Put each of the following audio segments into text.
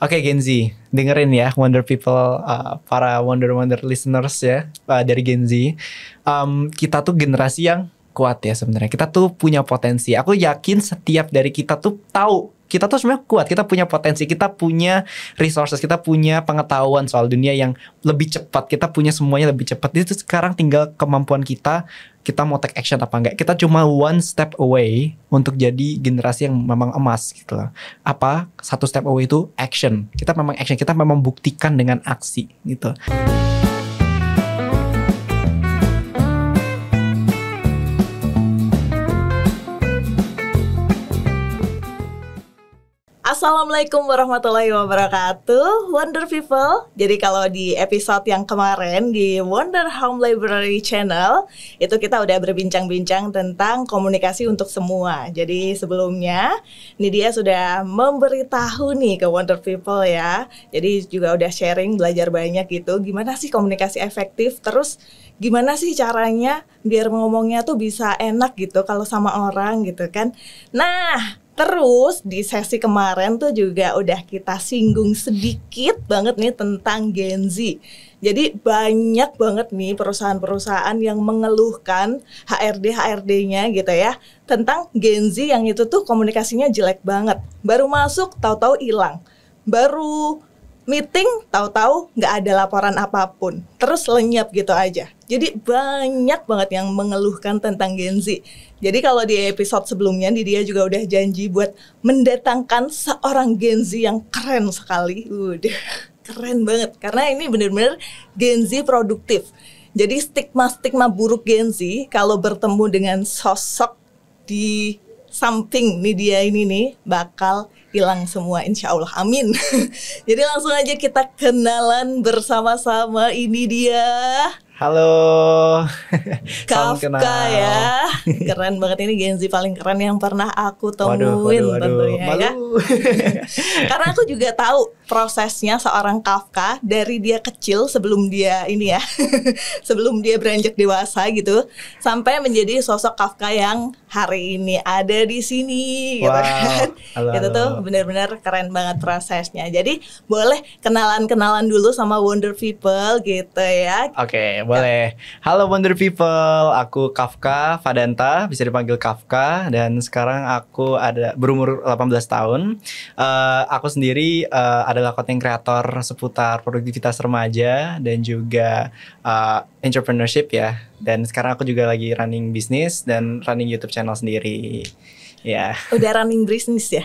Oke Gen Z, dengerin ya Wonder People, para Wonder listeners ya, dari Gen Z. Kita tuh generasi yang kuat ya sebenarnya. Kita tuh punya potensi. Aku yakin setiap dari kita tuh tahu kita tuh sebenarnya kuat. Kita punya potensi, kita punya resources, kita punya pengetahuan soal dunia yang lebih cepat. Kita punya semuanya lebih cepat. Itu sekarang tinggal kemampuan kita mau take action apa enggak. Kita cuma one step away untuk jadi generasi yang memang emas gitu loh. Apa? Satu step away itu action. Kita memang action, kita memang buktikan dengan aksi gitu. Assalamualaikum warahmatullahi wabarakatuh, Wonder People. Jadi kalau di episode yang kemarin di Wonder Home Library Channel, itu kita udah berbincang-bincang tentang komunikasi untuk semua. Jadi sebelumnya, ini dia sudah memberitahu nih ke Wonder People ya. Jadi juga udah sharing, belajar banyak gitu. Gimana sih komunikasi efektif, terus gimana sih caranya biar ngomongnya tuh bisa enak gitu kalau sama orang gitu kan. Nah, terus di sesi kemarin tuh juga udah kita singgung sedikit banget nih tentang Gen Z. Jadi banyak banget nih perusahaan-perusahaan yang mengeluhkan HRD-HRD-nya gitu ya tentang Gen Z yang itu tuh komunikasinya jelek banget. Baru masuk tahu-tahu hilang. Baru meeting tahu-tahu nggak ada laporan apapun. Terus lenyap gitu aja. Jadi banyak banget yang mengeluhkan tentang Gen Z. Jadi kalau di episode sebelumnya dia juga udah janji buat mendatangkan seorang Gen Z yang keren sekali. Udah keren banget karena ini benar-benar Gen Z produktif. Jadi stigma-stigma buruk Gen Z kalau bertemu dengan sosok di samping nih dia ini nih bakal hilang semua, insya Allah, amin. Jadi langsung aja kita kenalan bersama-sama. Ini dia Halo, Kafka ya. Keren banget, ini Gen Z paling keren yang pernah aku temuin. Waduh, tentunya malu. ya. Karena aku juga tahu prosesnya seorang Kafka dari dia kecil sebelum dia ini ya, sebelum dia beranjak dewasa gitu, sampai menjadi sosok Kafka yang hari ini ada di sini. Gitu kan. Itu tuh benar-benar keren banget prosesnya. Jadi boleh kenalan-kenalan dulu sama Wonder People gitu ya. Oke, boleh. Halo Wonder People, aku Kafka Fadanta, bisa dipanggil Kafka, dan sekarang aku berumur 18 tahun. Aku sendiri adalah content creator seputar produktivitas remaja dan juga entrepreneurship ya. Dan sekarang aku juga lagi running bisnis dan running YouTube channel sendiri. Ya. Udah running bisnis ya?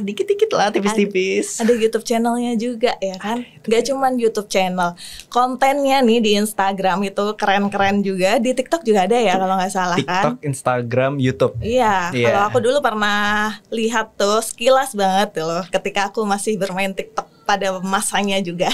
Dikit-dikit lah, tipis-tipis. Ada YouTube channelnya juga ya kan? Gak cuman YouTube channel, kontennya nih di Instagram itu keren-keren juga. Di TikTok juga ada ya kalau nggak salah kan? TikTok, Instagram, YouTube. Iya, kalau aku dulu pernah lihat tuh sekilas banget loh ketika aku masih bermain TikTok pada masanya juga.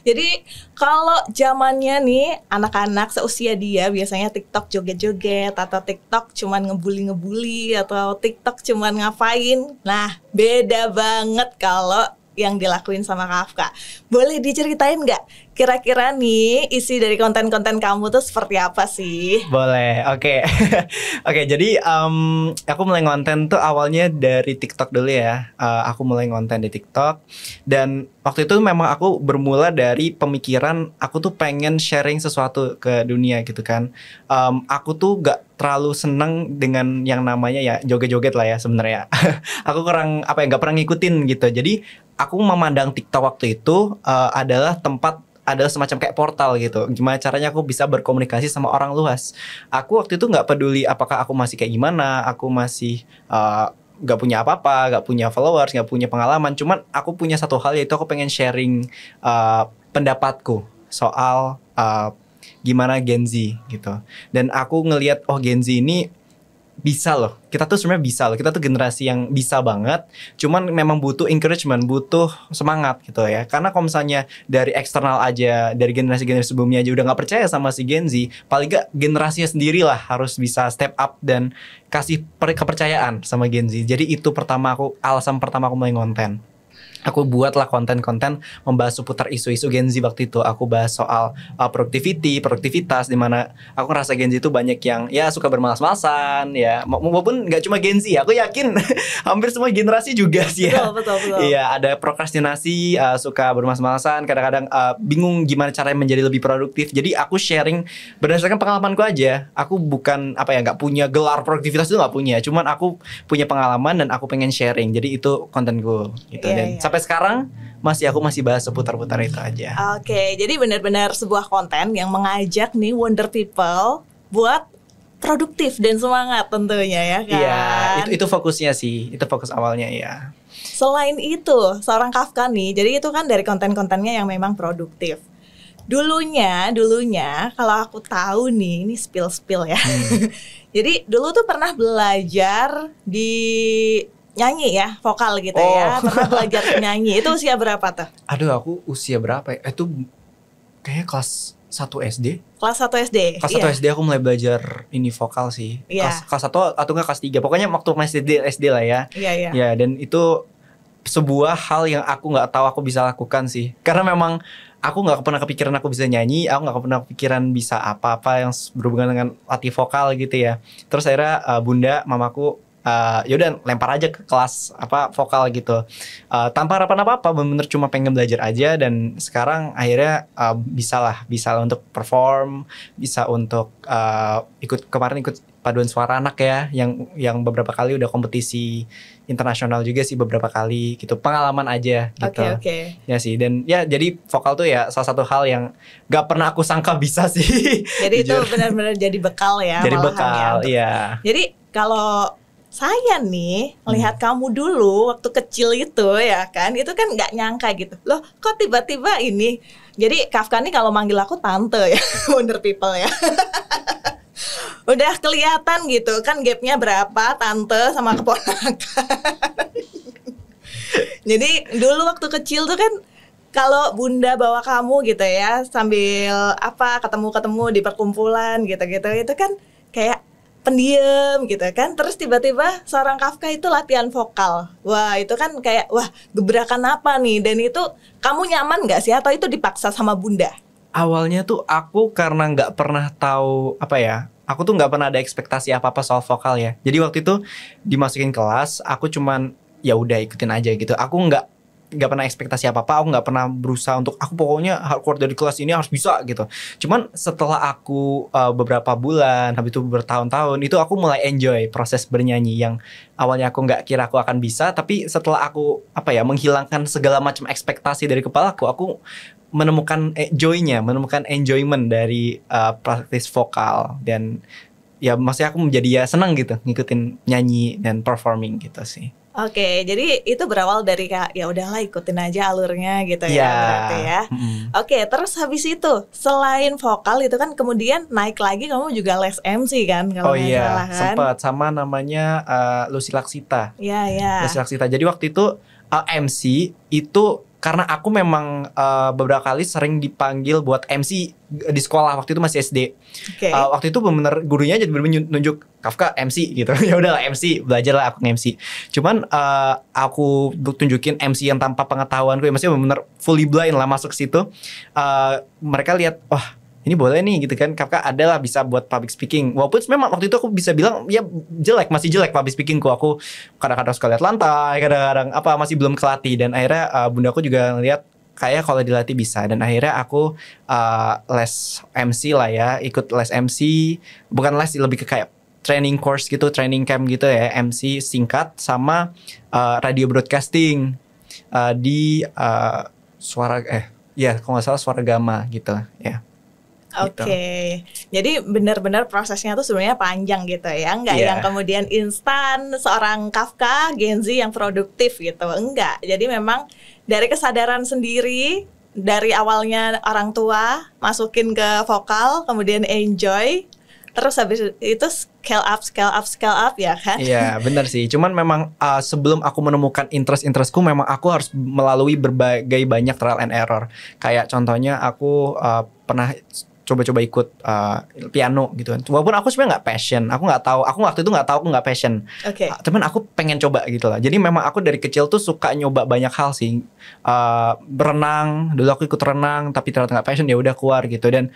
Jadi kalau zamannya nih anak-anak seusia dia biasanya TikTok joget-joget atau TikTok cuman ngebully-ngebully atau TikTok cuman ngapain. Nah, beda banget kalau yang dilakuin sama Kafka. Boleh diceritain nggak kira-kira nih isi dari konten-konten kamu tuh seperti apa sih? Boleh, oke. Oke, jadi aku mulai konten tuh awalnya dari TikTok dulu ya. Aku mulai konten di TikTok, dan waktu itu memang aku bermula dari pemikiran aku tuh pengen sharing sesuatu ke dunia gitu kan. Aku tuh gak terlalu seneng dengan yang namanya ya joget-joget lah ya sebenarnya. Aku kurang gak pernah ngikutin gitu. Jadi aku memandang TikTok waktu itu adalah semacam kayak portal gitu. Gimana caranya aku bisa berkomunikasi sama orang luas. Aku waktu itu gak peduli apakah aku masih kayak gimana, aku masih gak punya apa-apa, gak punya followers, gak punya pengalaman. Cuman aku punya satu hal, yaitu aku pengen sharing pendapatku soal gimana Gen Z gitu. Dan aku ngelihat Gen Z ini bisa loh. Kita tuh sebenarnya bisa loh. Kita tuh generasi yang bisa banget. Cuman memang butuh encouragement, butuh semangat gitu ya. Karena kalau misalnya dari eksternal aja, dari generasi-generasi sebelumnya aja udah gak percaya sama si Gen Z, paling gak generasinya sendiri lah harus bisa step up dan kasih kepercayaan sama Gen Z. Jadi itu alasan pertama aku mulai konten. Aku buatlah konten-konten membahas seputar isu-isu Gen Z waktu itu. Aku bahas soal produktivitas, di mana aku ngerasa Gen Z itu banyak yang ya suka bermalas-malasan ya. Maupun nggak cuma Gen Z, aku yakin hampir semua generasi juga sih ya. Betul. Iya, ada prokrastinasi, suka bermalas-malasan, kadang-kadang bingung gimana caranya menjadi lebih produktif. Jadi aku sharing berdasarkan pengalamanku aja. Aku bukan nggak punya gelar produktivitas, itu nggak punya. Cuman aku punya pengalaman dan aku pengen sharing. Jadi itu kontenku gitu. Dan sampai sekarang aku masih bahas seputar-putar itu aja. Oke, jadi benar-benar sebuah konten yang mengajak nih Wonder People buat produktif dan semangat tentunya ya kan. Iya, itu fokusnya sih. Itu fokus awalnya ya. Selain itu, seorang Kafka nih, jadi itu kan dari konten-kontennya yang memang produktif. Dulunya kalau aku tahu nih, ini spill ya. Jadi dulu tuh pernah belajar di nyanyi ya, vokal gitu ya. Pernah belajar nyanyi. Itu usia berapa tuh? Aduh, aku usia berapa ya? Itu kayaknya kelas 1 SD. Kelas 1 SD? Kelas 1 SD aku mulai belajar ini vokal sih. Kelas 1 atau enggak kelas 3. Pokoknya waktu masih SD lah ya. Iya. Ya, dan itu sebuah hal yang aku nggak tahu aku bisa lakukan sih. Karena memang aku nggak pernah kepikiran aku bisa nyanyi. Aku nggak pernah kepikiran bisa apa-apa yang berhubungan dengan latih vokal gitu ya. Terus akhirnya bunda, mamaku yaudah lempar aja ke kelas vokal gitu, tanpa harapan apa-apa, bener-bener cuma pengen belajar aja. Dan sekarang akhirnya bisa untuk perform, bisa untuk ikut paduan suara anak ya, yang beberapa kali udah kompetisi internasional juga sih beberapa kali gitu, pengalaman aja gitu. Oke. Ya sih, dan ya jadi vokal tuh ya salah satu hal yang gak pernah aku sangka bisa sih. Jadi itu benar-benar jadi bekal ya. Jadi bekal, iya. Jadi kalau saya nih melihat kamu dulu waktu kecil itu ya kan, itu kan nggak nyangka gitu. Loh, kok tiba-tiba ini. Jadi Kafka nih kalau manggil aku tante ya, Wonder People ya. Udah kelihatan gitu kan gapnya berapa tante sama keponakan. Jadi dulu waktu kecil tuh kan kalau bunda bawa kamu gitu ya, sambil ketemu-ketemu di perkumpulan gitu-gitu, itu kan kayak pendiam gitu kan. Terus tiba-tiba seorang Kafka itu latihan vokal. Wah, itu kan kayak gebrakan apa nih? Dan itu kamu nyaman gak sih atau itu dipaksa sama bunda? Awalnya tuh aku karena nggak pernah tahu aku tuh nggak pernah ada ekspektasi apa-apa soal vokal ya. Jadi waktu itu dimasukin kelas, aku cuman ya udah ikutin aja gitu. Aku nggak pernah ekspektasi apa-apa, aku nggak pernah berusaha untuk aku pokoknya keluar dari kelas ini harus bisa gitu. Cuman setelah aku beberapa bulan, habis itu bertahun-tahun, itu aku mulai enjoy proses bernyanyi yang awalnya aku nggak kira aku akan bisa, tapi setelah aku menghilangkan segala macam ekspektasi dari kepalaku, aku menemukan menemukan enjoyment dari praktis vokal. Dan ya maksudnya aku menjadi ya senang gitu ngikutin nyanyi dan performing gitu sih. Oke, jadi itu berawal dari ya udahlah ikutin aja alurnya gitu ya berarti ya. Oke, terus habis itu selain vokal itu kan kemudian naik lagi kamu juga les MC kan kalau nggak salah kan? Sempat sama namanya Lucy Laksita. Iya. Lucy Laksita. Jadi waktu itu MC itu karena aku memang beberapa kali sering dipanggil buat MC di sekolah, waktu itu masih SD. Waktu itu benar-benar gurunya jadi benar-benar nunjuk Kafka MC gitu. Ya udahlah MC, belajarlah aku nge-MC. Cuman aku tunjukin MC yang tanpa pengetahuanku, ya maksudnya benar-benar fully blind lah masuk situ. Mereka lihat, wah ini boleh nih gitu kan, Kafka adalah bisa buat public speaking. Walaupun memang waktu itu aku bisa bilang ya masih jelek public speakingku. Aku kadang-kadang suka lihat lantai, kadang-kadang masih belum kelatih. Dan akhirnya bundaku juga ngeliat kayak kalau dilatih bisa. Dan akhirnya aku les MC lah ya, ikut les MC. Bukan les, lebih ke kayak training course gitu, training camp gitu ya, MC singkat sama radio broadcasting di kalau nggak salah Suara Gama gitu ya. Oke. Jadi benar-benar prosesnya tuh sebenarnya panjang gitu ya, nggak yang kemudian instan seorang Kafka Gen Z yang produktif gitu, enggak. Jadi memang dari kesadaran sendiri, dari awalnya orang tua masukin ke vokal, kemudian enjoy, terus habis itu scale up ya kan? Iya benar sih. Cuman memang sebelum aku menemukan interestku, memang aku harus melalui berbagai banyak trial and error. Kayak contohnya aku pernah coba-coba ikut piano gitu kan. Walaupun aku sebenarnya nggak passion, aku nggak tahu, aku waktu itu nggak tahu aku nggak passion. Cuman aku pengen coba gitu lah. Jadi memang aku dari kecil tuh suka nyoba banyak hal sih. Berenang, dulu aku ikut renang, tapi ternyata nggak passion, ya udah keluar gitu. Dan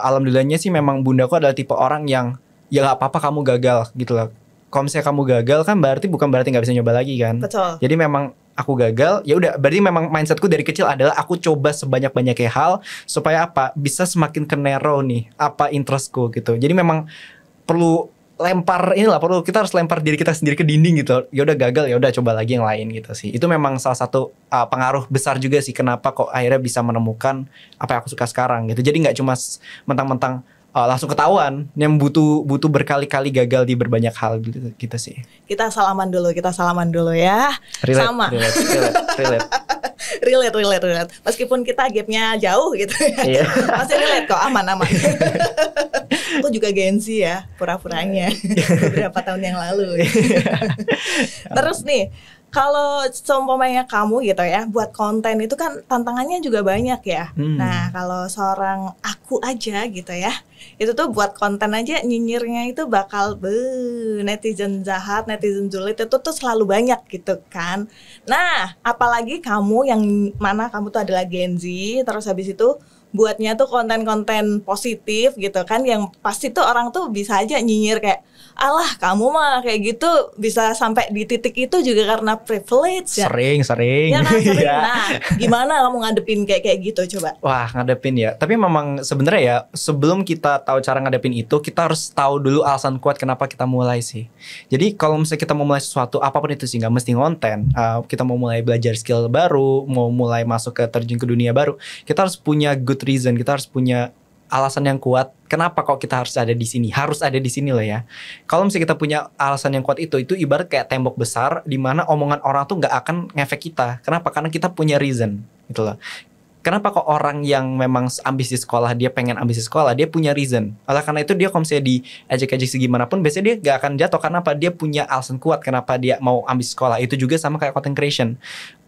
alhamdulillahnya sih memang bundaku adalah tipe orang yang ya nggak apa-apa kamu gagal gitu lah. Kalau misalnya kamu gagal kan bukan berarti nggak bisa nyoba lagi kan. Betul. Jadi memang aku gagal, ya udah berarti memang mindsetku dari kecil adalah aku coba sebanyak-banyaknya hal supaya apa? Bisa semakin ke narrow nih apa interestku gitu. Jadi memang perlu kita harus lempar diri kita sendiri ke dinding gitu. Ya udah gagal, ya udah coba lagi yang lain gitu sih. Itu memang salah satu pengaruh besar juga sih kenapa kok akhirnya bisa menemukan apa yang aku suka sekarang gitu. Jadi nggak cuma mentang-mentang langsung ketahuan, yang butuh berkali-kali gagal di berbanyak hal gitu sih. Kita salaman dulu ya. Sama. Relate. Meskipun kita gapnya jauh gitu ya. Masih relate kok, aman. Aku juga Gen Z ya, pura-puranya beberapa tahun yang lalu. Terus nih, kalau seumpamanya kamu gitu ya, buat konten itu kan tantangannya juga banyak ya. Nah, kalau seorang aku aja gitu ya, itu tuh buat konten aja nyinyirnya itu bakal netizen jahat, netizen julid itu tuh selalu banyak gitu kan. Nah, apalagi kamu yang mana kamu tuh adalah Gen Z, terus habis itu buatnya tuh konten-konten positif gitu kan, yang pasti tuh orang tuh bisa aja nyinyir kayak, alah kamu mah kayak gitu bisa sampai di titik itu juga karena privilege ya. Sering. Ya kan, sering. Nah, gimana kamu ngadepin kayak gitu coba? Wah, ngadepin ya. Tapi memang sebenarnya ya, sebelum kita tahu cara ngadepin itu, kita harus tahu dulu alasan kuat kenapa kita mulai sih. Jadi kalau misalnya kita mau mulai sesuatu, apapun itu sih, nggak mesti konten. Kita mau mulai belajar skill baru, mau mulai masuk ke terjun ke dunia baru, kita harus punya good reason, kita harus punya alasan yang kuat. Kenapa kok kita harus ada di sini? Harus ada di sini loh ya. Kalau misalnya kita punya alasan yang kuat itu ibarat kayak tembok besar di mana omongan orang tuh nggak akan ngefek kita. Kenapa? Karena kita punya reason gitu loh. Kenapa kok orang yang memang ambisi sekolah, dia pengen ambisi sekolah, dia punya reason. Oleh karena itu dia kalau misalnya diejek-ejek segimanapun, biasanya dia gak akan jatuh. Karena apa? Dia punya alasan kuat kenapa dia mau ambisi sekolah. Itu juga sama kayak content creation.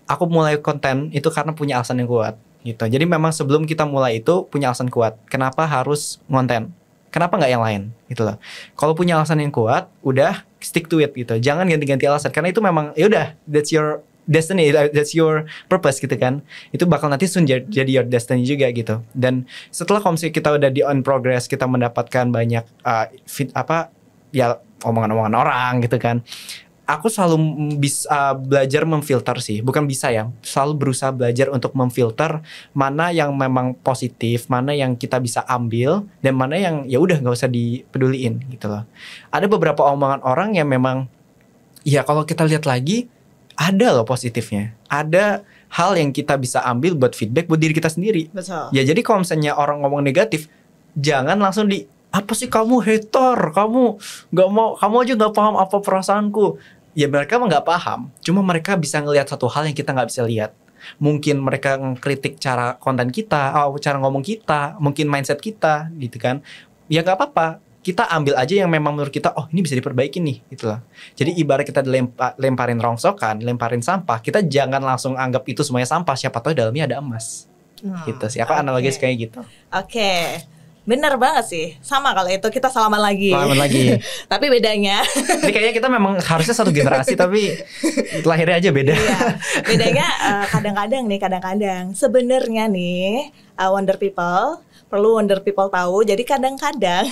Aku mulai konten itu karena punya alasan yang kuat gitu. Jadi memang sebelum kita mulai itu punya alasan kuat. Kenapa harus konten? Kenapa nggak yang lain gitu loh. Kalau punya alasan yang kuat, udah stick to it gitu. Jangan ganti-ganti alasan karena itu memang ya udah, that's your destiny, that's your purpose gitu kan. Itu bakal nanti soon jadi your destiny juga gitu. Dan setelah komisi kita udah di on progress, kita mendapatkan banyak omongan-omongan orang gitu kan. Aku selalu bisa belajar memfilter sih, bukan bisa ya, selalu berusaha belajar untuk memfilter mana yang memang positif, mana yang kita bisa ambil, dan mana yang ya udah nggak usah dipeduliin gitu loh. Ada beberapa omongan orang yang memang, ya kalau kita lihat lagi, ada loh positifnya, ada hal yang kita bisa ambil buat feedback buat diri kita sendiri. Betul. Ya jadi kalau misalnya orang ngomong negatif, jangan langsung apa sih kamu hater, kamu nggak mau, kamu aja nggak paham apa perasaanku. Ya mereka mah nggak paham, cuma mereka bisa ngelihat satu hal yang kita nggak bisa lihat. Mungkin mereka ngekritik cara konten kita, cara ngomong kita, mungkin mindset kita, gitu kan. Ya nggak apa-apa, kita ambil aja yang memang menurut kita, oh ini bisa diperbaiki nih, gitu lah. Jadi ibarat kita lemparin rongsokan, lemparin sampah, kita jangan langsung anggap itu semuanya sampah, siapa tahu dalamnya ada emas. Gitu sih, aku analogis kayak gitu. Oke. Bener banget sih. Sama kalau itu kita salaman lagi. Tapi bedanya ini kayaknya kita memang harusnya satu generasi tapi lahirnya aja beda. Iya. Bedanya kadang-kadang sebenarnya nih Wonder People perlu Wonder People tahu. Jadi kadang-kadang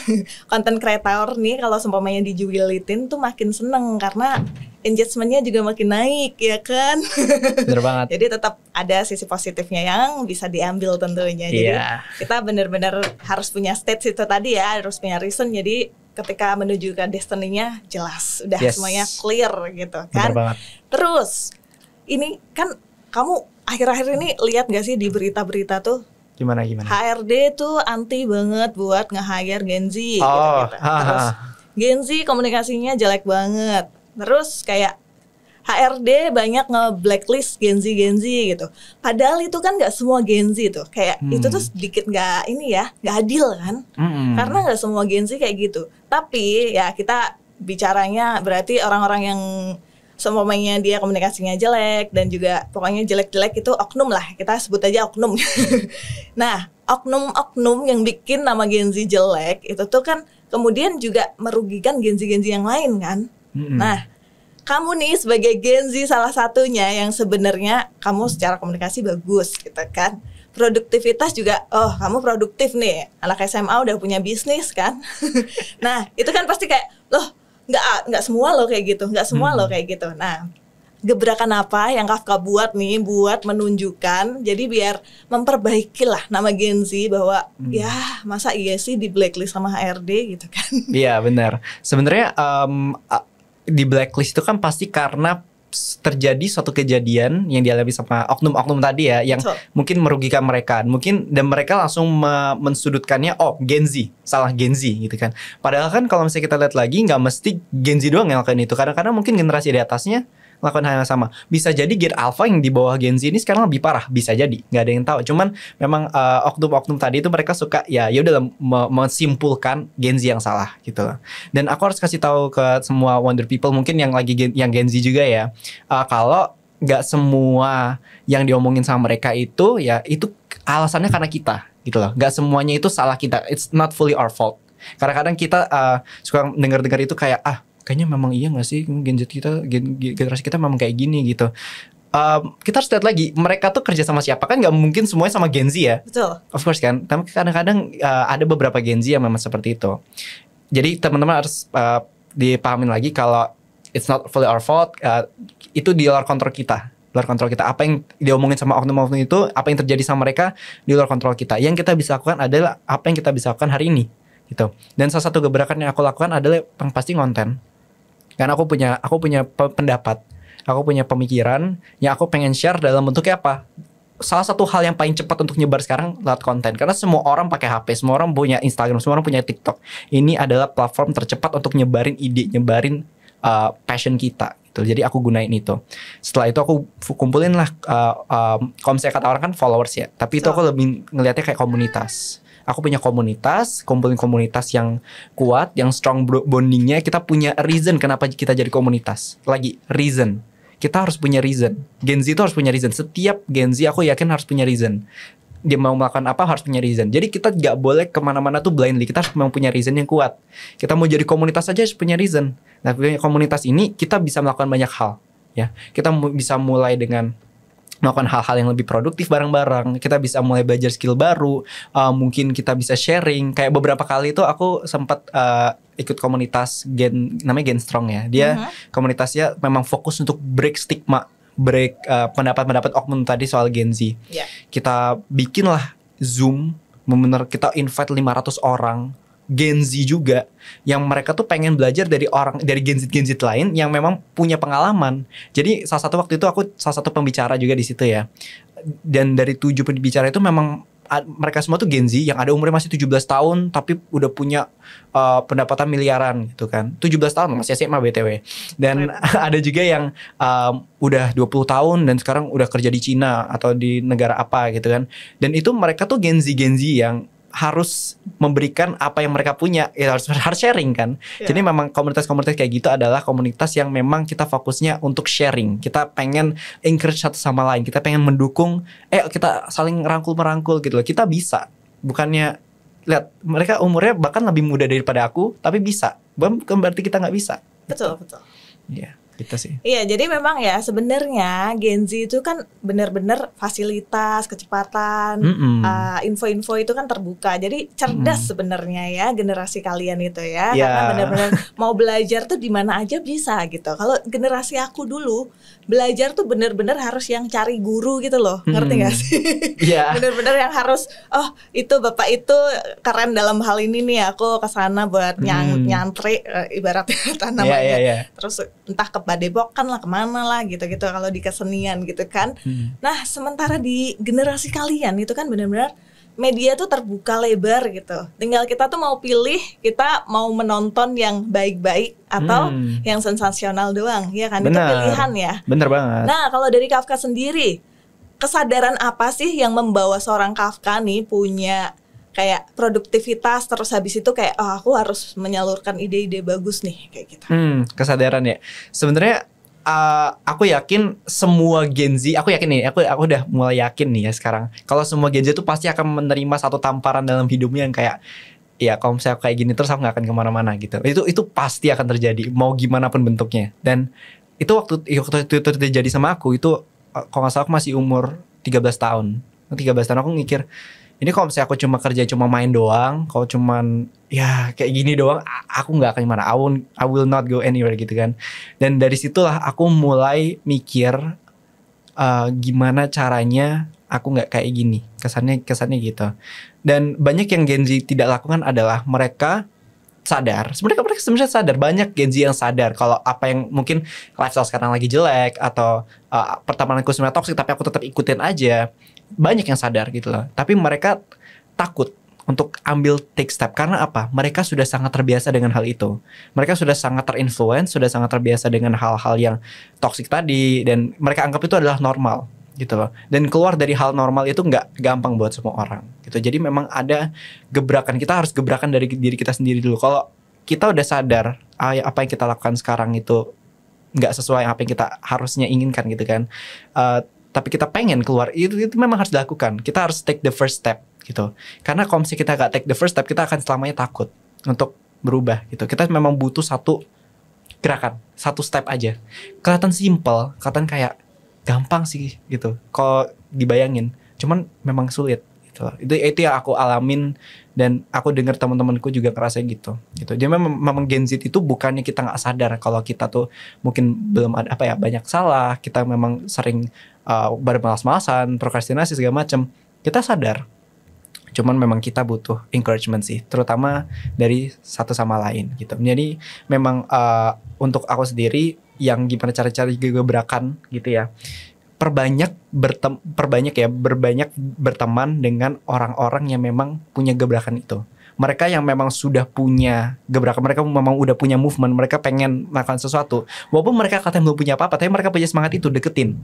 konten kreator nih kalau seumpamanya dijulitin tuh makin seneng karena engagementnya juga makin naik ya kan. Bener banget. Jadi tetap ada sisi positifnya yang bisa diambil tentunya. Jadi kita benar-benar harus punya stage itu tadi ya, harus punya reason. Jadi ketika menuju ke destiny-nya jelas, udah semuanya clear gitu kan. Bener banget. Terus ini kan kamu akhir-akhir ini lihat gak sih di berita-berita tuh? Gimana? HRD tuh anti banget buat nge-hire Gen Z gitu. Terus Gen Z komunikasinya jelek banget. Terus kayak HRD banyak nge-blacklist Gen Z gitu. Padahal itu kan gak semua Gen Z tuh. Kayak itu tuh sedikit gak adil kan. Karena gak semua Gen Z kayak gitu. Tapi ya kita bicaranya berarti orang-orang yang Seumpamanya dia komunikasinya jelek dan juga pokoknya jelek-jelek itu oknum lah, kita sebut aja oknum. Nah, oknum-oknum yang bikin nama Gen Z jelek itu tuh kan kemudian juga merugikan Gen Z yang lain kan. Nah, kamu nih sebagai Gen Z salah satunya yang sebenarnya kamu secara komunikasi bagus gitu kan. Produktivitas juga, oh kamu produktif nih, anak SMA udah punya bisnis kan. Nah, itu kan pasti kayak, loh nggak semua loh kayak gitu, nggak semua loh kayak gitu. Nah, gebrakan apa yang Kafka buat nih buat menunjukkan, jadi biar memperbaiki lah nama Gen Z bahwa ya masa iya sih di blacklist sama HRD gitu kan. Iya benar. Sebenarnya di blacklist itu kan pasti karena terjadi suatu kejadian yang dialami sama oknum-oknum tadi ya, yang mungkin merugikan mereka, mungkin dan mereka langsung mensudutkannya, oh Gen Z, salah Gen Z gitu kan. Padahal kan kalau misalnya kita lihat lagi, nggak mesti Gen Z doang yang lakukan itu. Kadang-kadang mungkin generasi di atasnya lakukan hal yang sama. Bisa jadi Gen Alpha yang di bawah Gen Z ini sekarang lebih parah, bisa jadi, nggak ada yang tahu. Cuman memang oknum-oknum tadi itu mereka suka ya udah mensimpulkan Gen Z yang salah gitu loh. Dan aku harus kasih tahu ke semua Wonder People mungkin yang lagi yang Gen Z juga ya, kalau nggak semua yang diomongin sama mereka itu ya itu alasannya karena kita gitu loh. Nggak semuanya itu salah kita. It's not fully our fault. Kadang-kadang kita suka dengar-dengar itu kayak kayaknya memang iya gak sih Gen Z kita, generasi kita memang kayak gini gitu. Kita harus lihat lagi mereka tuh kerja sama siapa, kan gak mungkin semuanya sama Gen Z ya. Betul. Of course kan. Tapi kadang-kadang ada beberapa Gen Z yang memang seperti itu. Jadi teman-teman harus dipahamin lagi kalau it's not fully our fault. Itu di luar kontrol kita. Luar kontrol kita. Apa yang diomongin sama oknum-oknum itu, apa yang terjadi sama mereka di luar kontrol kita. Yang kita bisa lakukan adalah apa yang kita bisa lakukan hari ini gitu. Dan salah satu gebrakan yang aku lakukan adalah yang pasti konten. Karena aku punya pendapat, aku punya pemikiran yang aku pengen share dalam bentuknya apa? Salah satu hal yang paling cepat untuk nyebar sekarang lewat konten. Karena semua orang pakai HP, semua orang punya Instagram, semua orang punya TikTok. Ini adalah platform tercepat untuk nyebarin ide, nyebarin passion kita. Gitu. Jadi aku gunain itu. Setelah itu aku kumpulin lah, kalau misalnya kata orang kan followers ya. Tapi itu aku lebih ngelihatnya kayak komunitas. Aku punya komunitas, kumpulin komunitas yang kuat, yang strong bondingnya. Kita punya reason kenapa kita jadi komunitas. Lagi, reason. Kita harus punya reason. Gen Z itu harus punya reason. Setiap Gen Z aku yakin harus punya reason. Dia mau melakukan apa harus punya reason. Jadi kita gak boleh kemana-mana tuh blindly. Kita harus memang punya reason yang kuat. Kita mau jadi komunitas aja harus punya reason. Nah, punya komunitas ini kita bisa melakukan banyak hal. Ya, kita bisa mulai dengan melakukan hal-hal yang lebih produktif bareng-bareng. Kita bisa mulai belajar skill baru. Mungkin kita bisa sharing. Kayak beberapa kali itu aku sempat ikut komunitas namanya Gen Strong ya. Dia komunitasnya memang fokus untuk break stigma, break pendapat-pendapat oknum tadi soal Gen Z. Kita bikinlah Zoom, benar kita invite 500 orang Gen Z juga, yang mereka tuh pengen belajar dari Gen Z lain yang memang punya pengalaman. Jadi salah satu waktu itu aku salah satu pembicara juga di situ ya. Dan dari 7 pembicara itu memang mereka semua tuh Gen Z yang ada umurnya masih 17 tahun tapi udah punya pendapatan miliaran gitu kan. 17 tahun masih SMA BTW. Dan ada juga yang udah 20 tahun dan sekarang udah kerja di Cina atau di negara apa gitu kan. Dan itu mereka tuh Gen Z yang harus memberikan apa yang mereka punya, ya harus sharing kan. Jadi memang komunitas-komunitas kayak gitu adalah komunitas yang memang kita fokusnya untuk sharing. Kita pengen encourage satu sama lain, kita pengen mendukung, kita saling merangkul gitu loh. Kita bisa, bukannya lihat mereka umurnya bahkan lebih muda daripada aku, tapi bisa. Bukan berarti kita nggak bisa. Betul. Iya. Gitu sih. Iya, jadi memang ya sebenarnya Gen Z itu kan benar-benar fasilitas, kecepatan, info-info itu kan terbuka. Jadi cerdas sebenarnya ya generasi kalian itu ya, karena benar-benar mau belajar tuh di mana aja bisa gitu. Kalau generasi aku dulu belajar tuh benar-benar harus yang cari guru gitu loh, ngerti nggak sih? Iya. Benar-benar yang harus, itu bapak itu keren dalam hal ini nih, aku kesana buat nyantri, ibaratnya namanya. Terus entah ke Padepokan lah, kemana lah gitu-gitu kalau di kesenian gitu kan. Nah sementara di generasi kalian itu kan benar-benar media tuh terbuka lebar gitu. Tinggal kita tuh mau pilih, kita mau menonton yang baik-baik atau yang sensasional doang, ya kan? Itu pilihan ya. Bener banget. Nah kalau dari Kafka sendiri, kesadaran apa sih yang membawa seorang Kafka nih punya kayak produktivitas, terus habis itu kayak aku harus menyalurkan ide-ide bagus nih kayak gitu. Kesadaran ya. Sebenarnya aku yakin semua Gen Z, aku yakin nih, aku udah mulai yakin nih ya sekarang, kalau semua Gen Z tuh pasti akan menerima satu tamparan dalam hidupnya yang kayak, ya kalau misalnya kayak gini terus aku gak akan kemana-mana gitu. Itu pasti akan terjadi, mau gimana pun bentuknya. Dan itu waktu itu terjadi sama aku, itu kalau gak salah aku masih umur 13 tahun. 13 tahun aku mikir, ini kalau misalnya aku cuma kerja, cuma main doang, kalau cuman ya kayak gini doang, aku gak akan gimana, I will not go anywhere gitu kan. Dan dari situlah aku mulai mikir, gimana caranya aku gak kayak gini, kesannya gitu. Dan banyak yang Gen Z tidak lakukan adalah mereka sadar, mereka sebenarnya sadar, banyak Gen Z yang sadar kalau apa yang mungkin lifestyle sekarang lagi jelek, atau pertemananku sebenarnya toxic tapi aku tetap ikutin aja. Banyak yang sadar gitu loh, tapi mereka takut untuk ambil take step. Karena apa? Mereka sudah sangat terbiasa dengan hal itu. Mereka sudah sangat terinfluence, sudah sangat terbiasa dengan hal-hal yang toxic tadi, dan mereka anggap itu adalah normal gitu loh. Dan keluar dari hal normal itu nggak gampang buat semua orang gitu. Jadi memang ada gebrakan, kita harus gebrakan dari diri kita sendiri dulu. Kalau kita udah sadar apa yang kita lakukan sekarang itu nggak sesuai apa yang kita harusnya inginkan gitu kan, tapi kita pengen keluar, itu memang harus dilakukan. Kita harus take the first step gitu. Karena kalau misalnya kita gak take the first step, kita akan selamanya takut untuk berubah gitu. Kita memang butuh satu gerakan, satu step aja. Kelihatan simple, kelihatan kayak gampang sih gitu kalau dibayangin, cuman memang sulit gitu. Itu yang aku alamin, dan aku dengar teman-temanku juga ngerasain gitu. Jadi memang Gen Z itu bukannya kita nggak sadar kalau kita tuh mungkin belum ada banyak salah, kita memang sering bermalas-malasan, prokrastinasi segala macam. Kita sadar, cuman memang kita butuh encouragement sih, terutama dari satu sama lain gitu. Jadi memang untuk aku sendiri, yang gimana cara-cara gebrakan gitu ya, perbanyak berteman dengan orang-orang yang memang punya gebrakan itu. Mereka yang memang sudah punya gebrakan, mereka memang udah punya movement, mereka pengen melakukan sesuatu. Walaupun mereka katanya belum punya apa-apa, tapi mereka punya semangat itu, deketin.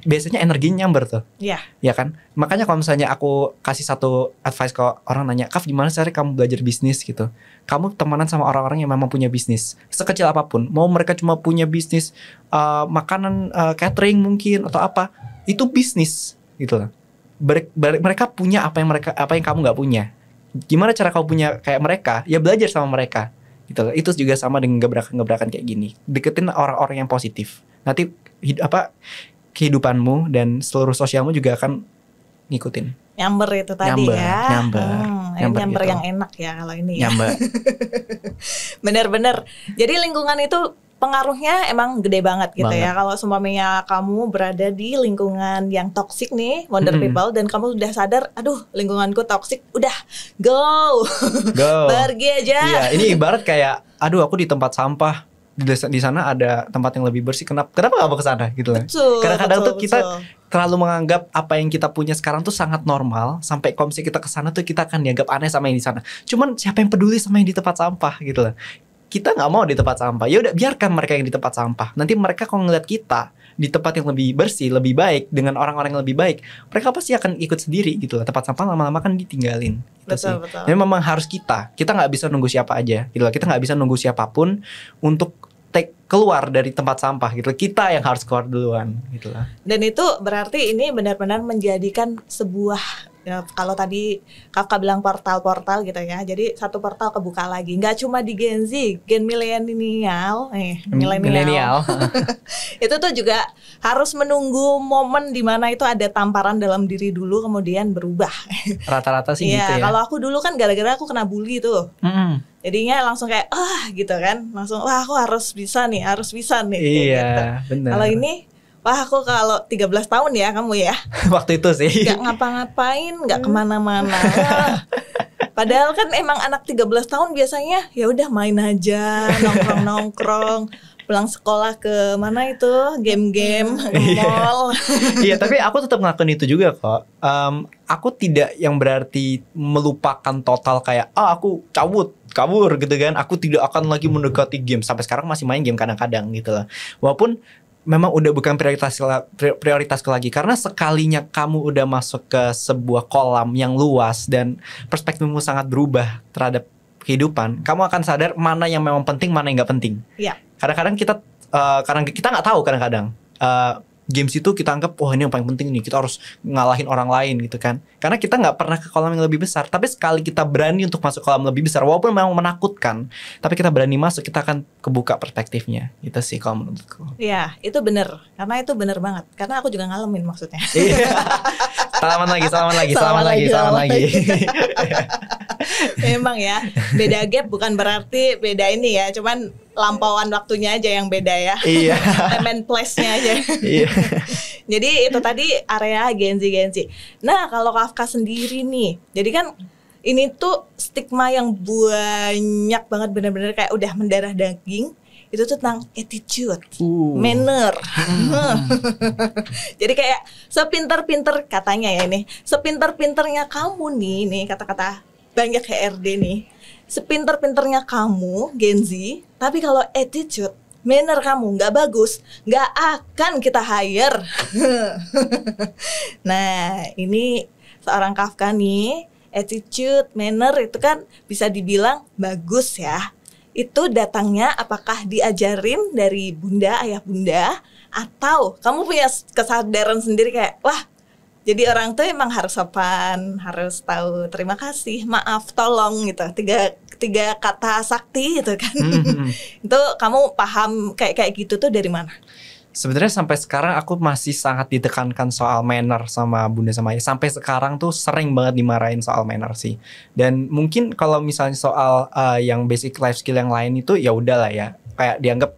Biasanya energinya nyamber tuh. Iya. Ya kan? Makanya kalau misalnya aku kasih satu advice ke orang nanya, Kaf, gimana cara kamu belajar bisnis gitu? Kamu temanan sama orang-orang yang memang punya bisnis, sekecil apapun. Mau mereka cuma punya bisnis makanan, catering mungkin atau apa, itu bisnis gitu loh. Mereka punya apa yang kamu nggak punya. Gimana cara kamu punya kayak mereka? Ya belajar sama mereka gitu loh. Itu juga sama dengan gebrakan-gebrakan kayak gini. Deketin orang-orang yang positif. Nanti kehidupanmu dan seluruh sosialmu juga akan ngikutin. Nyamber itu tadi ya. Nyamber gitu. Yang enak ya kalau ini. Nyamber. Bener-bener. Jadi lingkungan itu pengaruhnya emang gede banget gitu ya. Kalau seumpamanya kamu berada di lingkungan yang toksik nih, Wonder People, dan kamu udah sadar, aduh lingkunganku toksik, udah go. Pergi aja. Iya, ini ibarat kayak, aduh aku di tempat sampah, di sana ada tempat yang lebih bersih, kenapa gak mau ke sana gitu lah. Kadang-kadang tuh kita terlalu menganggap apa yang kita punya sekarang tuh sangat normal, sampai kalau misalnya kita ke sana tuh kita akan dianggap aneh sama yang di sana. Cuman siapa yang peduli sama yang di tempat sampah gitu lah. Kita nggak mau di tempat sampah, ya udah biarkan mereka yang di tempat sampah. Nanti mereka kalau ngeliat kita di tempat yang lebih bersih, lebih baik, dengan orang-orang yang lebih baik, mereka pasti akan ikut sendiri gitu lah. Tempat sampah lama-lama kan ditinggalin gitu. Betul. Jadi memang harus kita nggak bisa nunggu siapa aja gitu lah. Kita nggak bisa nunggu siapapun untuk keluar dari tempat sampah gitu. Kita yang harus keluar duluan gitu lah. Dan itu berarti ini benar-benar menjadikan sebuah, ya, kalau tadi kakak bilang portal-portal gitu ya, jadi satu portal kebuka lagi, nggak cuma di Gen Z, Gen milenial, milenial. Itu tuh juga harus menunggu momen dimana itu ada tamparan dalam diri dulu, kemudian berubah. Rata-rata sih gitu ya. Kalau aku dulu kan gara-gara aku kena bully tuh, jadinya langsung kayak gitu kan, langsung wah aku harus bisa nih. Iya, gitu. Benar. Kalau ini, wah aku kalau 13 tahun ya kamu ya. Waktu itu sih. Gak ngapa-ngapain, gak kemana-mana. Padahal kan emang anak 13 tahun biasanya ya udah main aja, nongkrong-nongkrong. Pulang sekolah ke mana itu, game-game, mall. Iya, tapi aku tetap ngelakuin itu juga kok. Aku tidak yang berarti melupakan total kayak aku kabur gitu kan. Aku tidak akan lagi mendekati game. Sampai sekarang masih main game kadang-kadang gitu lah. Walaupun memang udah bukan prioritasku lagi, karena sekalinya kamu udah masuk ke sebuah kolam yang luas dan perspektifmu sangat berubah terhadap kehidupan, kamu akan sadar mana yang memang penting, mana yang nggak penting. Iya. Kadang-kadang kita karena kita nggak tahu kadang-kadang games itu kita anggap ini yang paling penting nih, kita harus ngalahin orang lain gitu kan, karena kita nggak pernah ke kolam yang lebih besar. Tapi sekali kita berani untuk masuk kolam lebih besar, walaupun memang menakutkan, tapi kita berani masuk, kita akan kebuka perspektifnya. Itu sih kalau menurutku. Iya, itu bener, karena itu bener banget, karena aku juga ngalamin maksudnya. Iya. Salaman lagi. Memang ya, beda gap bukan berarti beda ini ya, cuman lampauan waktunya aja yang beda ya. Iya. Time and place-nya aja. Iya. Jadi itu tadi area Gen Z. Nah, kalau Kafka sendiri nih, jadi kan ini tuh stigma yang banyak banget, benar-benar kayak udah mendarah daging. Itu tuh tentang attitude, manner. Jadi kayak sepinter-pinter katanya ya ini, sepinter-pinternya kamu nih kata-kata banyak HRD nih. Sepinter-pinternya kamu Gen Z, tapi kalau attitude, manner kamu nggak bagus, nggak akan kita hire. Nah, ini seorang Kafka nih, attitude, manner itu kan bisa dibilang bagus ya. Itu datangnya apakah diajarin dari bunda, ayah bunda, atau kamu punya kesadaran sendiri kayak, wah, jadi orang tuh emang harus sopan, harus tahu terima kasih, maaf, tolong gitu. Tiga kata sakti gitu kan. Itu kamu paham kayak gitu tuh dari mana? Sebenarnya sampai sekarang aku masih sangat ditekankan soal manner sama bunda sama ayah. Sampai sekarang tuh sering banget dimarahin soal manner sih. Dan mungkin kalau misalnya soal yang basic life skill yang lain itu ya udahlah ya. Kayak dianggap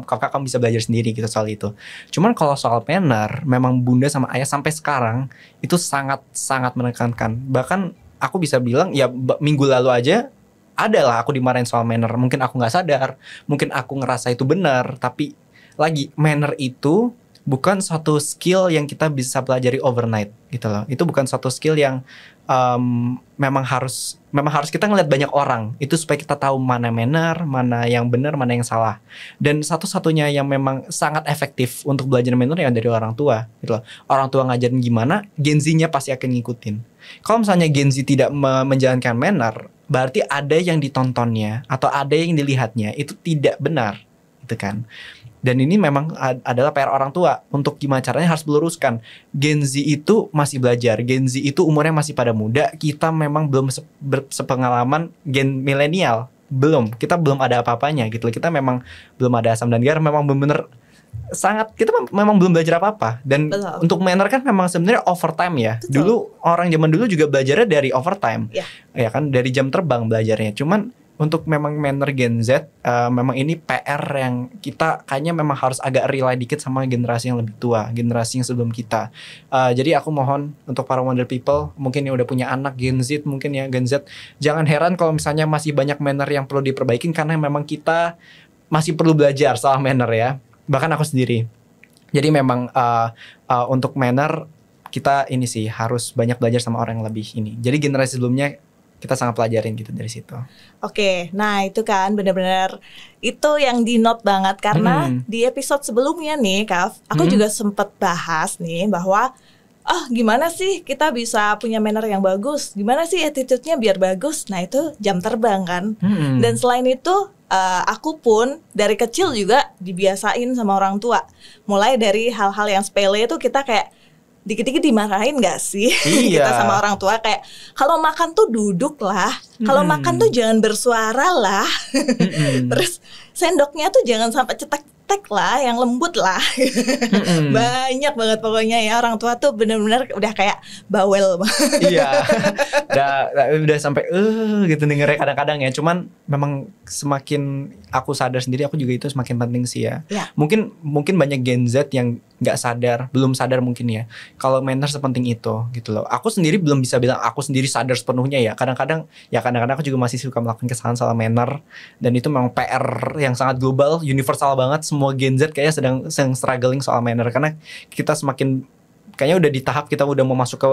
kamu bisa belajar sendiri gitu soal itu. Cuman kalau soal manner, memang bunda sama ayah sampai sekarang itu sangat menekankan. Bahkan aku bisa bilang ya minggu lalu aja adalah aku dimarahin soal manner. Mungkin aku nggak sadar, mungkin aku ngerasa itu benar, tapi lagi manner itu bukan suatu skill yang kita bisa pelajari overnight gitu loh. Itu bukan suatu skill yang memang harus kita ngeliat banyak orang itu supaya kita tahu mana manner, mana yang benar, mana yang salah. Dan satu-satunya yang memang sangat efektif untuk belajar manner ya dari orang tua gitu loh. Orang tua ngajarin gimana, Gen Z-nya pasti akan ngikutin. Kalau misalnya Gen Z tidak menjalankan manner, berarti ada yang ditontonnya atau ada yang dilihatnya itu tidak benar gitu kan. Dan ini memang adalah PR orang tua untuk gimana caranya harus meluruskan. Gen Z itu masih belajar, Gen Z itu umurnya masih pada muda. Kita memang belum sepengalaman Gen milenial, kita belum ada apa-apanya gitu. Kita memang belum ada asam dan garam, memang benar-benar kita memang belum belajar apa-apa. Dan betul. Untuk manner kan memang sebenarnya overtime ya. Betul. Dulu orang zaman dulu juga belajarnya dari overtime, ya kan, dari jam terbang belajarnya. Cuman untuk memang manner Gen Z, memang ini PR yang kita kayaknya memang harus agak rely dikit sama generasi yang lebih tua, generasi yang sebelum kita. Jadi aku mohon untuk para Wonder People, mungkin yang udah punya anak Gen Z, mungkin ya Gen Z, jangan heran kalau misalnya masih banyak manner yang perlu diperbaikin, karena memang kita masih perlu belajar soal manner ya. Bahkan aku sendiri. Jadi memang untuk manner kita ini sih harus banyak belajar sama orang yang lebih ini. Jadi generasi sebelumnya kita sangat pelajarin gitu dari situ. Oke, nah itu kan benar-benar itu yang di note banget karena di episode sebelumnya nih, Kaf, aku juga sempat bahas nih bahwa gimana sih kita bisa punya manner yang bagus? Gimana sih attitude-nya biar bagus? Nah itu jam terbang kan. Dan selain itu aku pun dari kecil juga dibiasain sama orang tua. Mulai dari hal-hal yang sepele itu kita kayak dikit-dikit dimarahin gak sih? Iya. Kita sama orang tua kayak kalau makan tuh duduk lah, kalau makan tuh jangan bersuara lah. Terus sendoknya tuh jangan sampai cetek-cetek lah, yang lembut lah. Banyak banget pokoknya ya, orang tua tuh benar-benar udah kayak bawel. Iya. udah sampai gitu dengernya kadang-kadang ya. Cuman memang semakin aku sadar sendiri, aku juga itu semakin penting sih ya. Mungkin banyak Gen Z yang nggak sadar, belum sadar mungkin ya, kalau manner sepenting itu gitu loh. Aku sendiri belum bisa bilang aku sendiri sadar sepenuhnya ya. Kadang-kadang aku juga masih suka melakukan kesalahan salah manner, dan itu memang PR yang sangat global, universal banget. Semua Gen Z kayaknya sedang struggling soal manner, karena kita semakin kayaknya udah di tahap kita udah mau masuk ke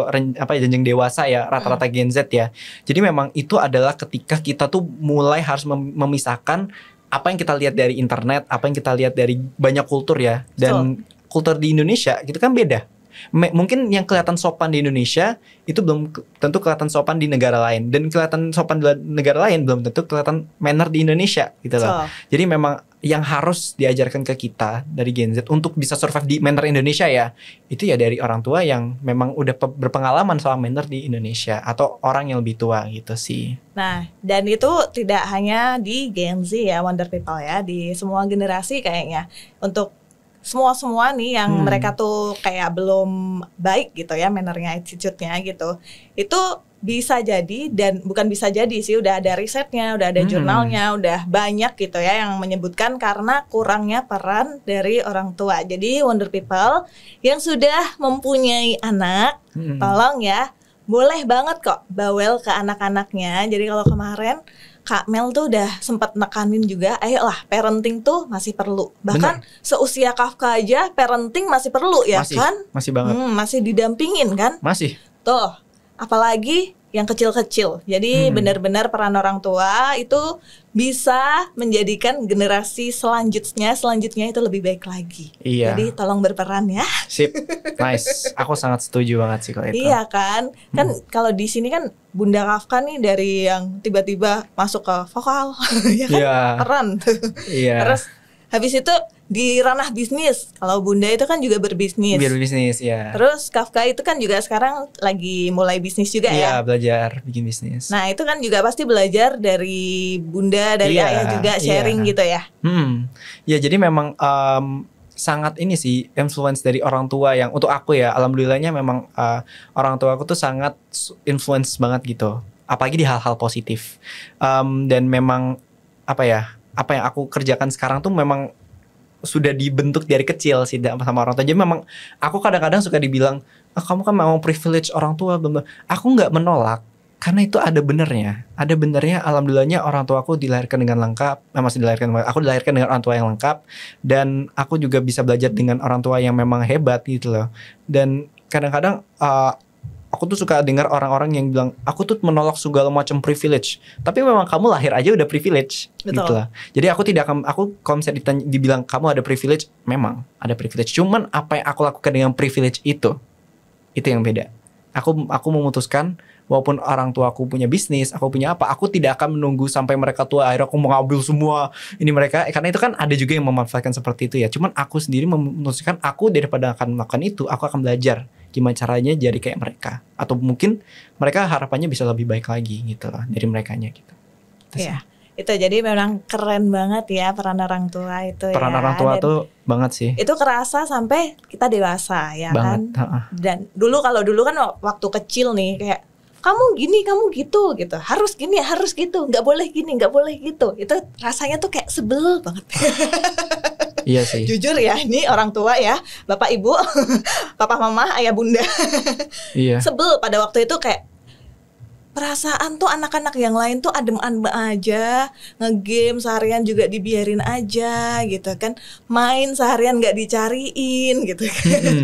jenjang dewasa ya, rata-rata Gen Z ya. Jadi memang itu adalah ketika kita tuh mulai harus memisahkan apa yang kita lihat dari internet, apa yang kita lihat dari banyak kultur ya. Dan kultur di Indonesia gitu kan beda. Mungkin yang kelihatan sopan di Indonesia itu belum tentu kelihatan sopan di negara lain, dan kelihatan sopan di negara lain belum tentu kelihatan manner di Indonesia gitu loh. Jadi memang yang harus diajarkan ke kita dari Gen Z untuk bisa survive di manner Indonesia ya, itu ya dari orang tua yang memang udah berpengalaman soal manner di Indonesia atau orang yang lebih tua gitu sih. Nah, dan itu tidak hanya di Gen Z ya, Wonder People ya, di semua generasi kayaknya. Untuk semua nih yang mereka tuh kayak belum baik gitu ya mannernya, attitude-nya gitu, itu bisa jadi, dan bukan bisa jadi sih, udah ada risetnya, udah ada jurnalnya, udah banyak gitu ya yang menyebutkan karena kurangnya peran dari orang tua. Jadi Wonder People yang sudah mempunyai anak, tolong ya, boleh banget kok bawel ke anak-anaknya. Jadi kalau kemarin Kak Mel tuh udah sempat nekanin juga, ayolah parenting tuh masih perlu. Bahkan seusia Kafka aja parenting masih perlu ya, kan? Masih banget. Masih didampingin kan? Masih. Tuh, apalagi yang kecil-kecil. Jadi benar-benar peran orang tua itu bisa menjadikan generasi selanjutnya itu lebih baik lagi. Iya. Jadi tolong berperan ya. Sip, nice. Aku sangat setuju banget sih kalau itu. Iya kan, kalau di sini kan Bunda Kafka nih dari yang tiba-tiba masuk ke vokal, ya kan, peran. Iya. Terus habis itu di ranah bisnis, kalau Bunda itu kan juga berbisnis. Berbisnis ya. Terus Kafka itu kan juga sekarang lagi mulai bisnis juga ya. Iya, belajar bikin bisnis. Nah itu kan juga pasti belajar dari Bunda, dari ayah juga sharing gitu ya. Ya jadi memang sangat ini sih influence dari orang tua yang untuk aku ya, alhamdulillahnya memang orang tua aku tuh sangat influence banget gitu. Apalagi di hal-hal positif. Dan memang apa yang aku kerjakan sekarang tuh memang sudah dibentuk dari kecil sih sama orang tua. Jadi memang aku kadang-kadang suka dibilang, kamu kan mau privilege orang tua. Aku nggak menolak, karena itu ada benernya. Ada benernya, alhamdulillahnya orang tua aku dilahirkan dengan lengkap. Aku dilahirkan dengan orang tua yang lengkap, dan aku juga bisa belajar dengan orang tua yang memang hebat gitu loh. Dan kadang-kadang aku tuh suka dengar orang-orang yang bilang, aku tuh menolak segala macam privilege. Tapi memang kamu lahir aja udah privilege. Betul. Gitu lah. Jadi aku kalau misalnya dibilang kamu ada privilege, memang ada privilege. Cuman apa yang aku lakukan dengan privilege itu yang beda. Aku memutuskan, walaupun orang tua aku punya bisnis, aku punya apa, aku tidak akan menunggu sampai mereka tua, akhirnya aku mengambil semua ini mereka. Karena itu kan ada juga yang memanfaatkan seperti itu ya. Cuman aku sendiri memutuskan, aku daripada akan melakukan itu, aku akan belajar gimana caranya jadi kayak mereka, atau mungkin mereka harapannya bisa lebih baik lagi gitu lah dari merekanya gitu. Iya, itu jadi memang keren banget ya peran orang tua itu. Peran orang tua tuh banget sih. Itu kerasa sampai kita dewasa ya banget, kan. Dan dulu kan waktu kecil nih kayak, kamu gini, kamu gitu, harus gini, harus gitu, nggak boleh gini, nggak boleh gitu. Itu rasanya tuh kayak sebel banget. Iya sih. Jujur ya, ini orang tua ya, bapak ibu, papa mama, ayah bunda. Iya. Sebel pada waktu itu kayak, perasaan tuh anak-anak yang lain tuh adem-adem aja, ngegame seharian juga dibiarin aja gitu kan, main seharian nggak dicariin gitu kan.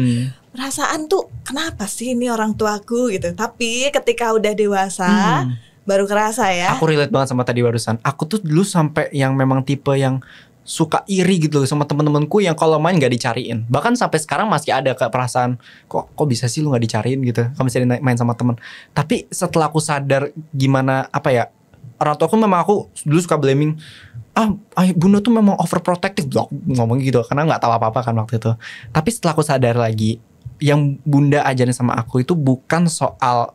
Perasaan tuh kenapa sih ini orang tuaku gitu. Tapi ketika udah dewasa baru kerasa ya. Aku relate banget sama tadi barusan. Aku tuh dulu sampai yang memang tipe yang suka iri gitu loh sama temen-temenku yang kalau main gak dicariin. Bahkan sampai sekarang masih ada kayak perasaan, kok bisa sih lu gak dicariin gitu kalau misalnya main sama temen. Tapi setelah aku sadar gimana orang tua aku memang, aku dulu suka blaming, bunda tuh memang overprotective, ngomong gitu karena gak tahu apa-apa kan waktu itu. Tapi setelah aku sadar lagi, yang bunda ajarin sama aku itu bukan soal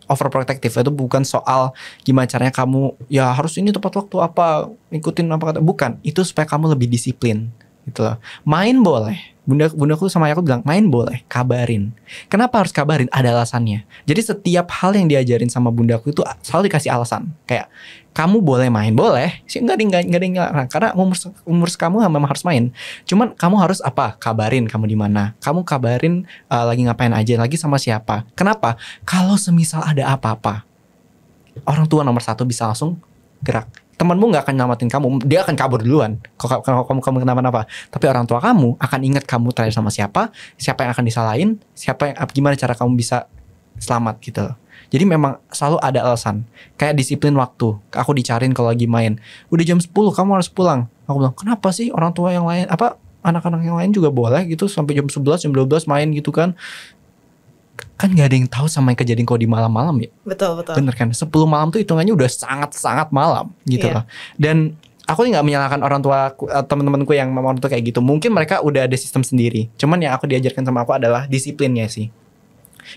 overprotective, itu bukan soal gimana caranya kamu ya harus ini tepat waktu apa, ikutin apa kata, bukan. Itu supaya kamu lebih disiplin gitu loh. Main boleh, bundaku sama ayahku bilang main boleh, kabarin. Kenapa harus kabarin? Ada alasannya. Jadi setiap hal yang diajarin sama bundaku itu selalu dikasih alasan. Kayak kamu boleh main, boleh sih, enggak karena umur kamu memang harus main. Cuman kamu harus kabarin kamu di mana, kamu kabarin lagi ngapain aja, lagi sama siapa. Kenapa? Kalau semisal ada apa-apa, orang tua nomor 1 bisa langsung gerak. Temanmu nggak akan nyelamatin kamu, dia akan kabur duluan kalau kamu kenapa-napa. Tapi orang tua kamu akan ingat kamu terakhir sama siapa yang akan disalahin, gimana cara kamu bisa selamat gitu. Jadi memang selalu ada alasan. Kayak disiplin waktu. Aku dicariin kalau lagi main, udah jam 10 kamu harus pulang. Aku bilang, kenapa sih orang tua yang lain anak-anak yang lain juga boleh gitu sampai jam 11 jam 12 main gitu kan. Kan gak ada yang tahu sama yang kejadian kalau di malam-malam ya. Betul. Bener kan, 10 malam tuh hitungannya udah sangat-sangat malam gitu Iya. loh. Dan aku nggak menyalahkan orang tua teman-temanku yang memang tuh kayak gitu. Mungkin mereka udah ada sistem sendiri. Cuman yang aku diajarkan sama aku adalah disiplinnya sih.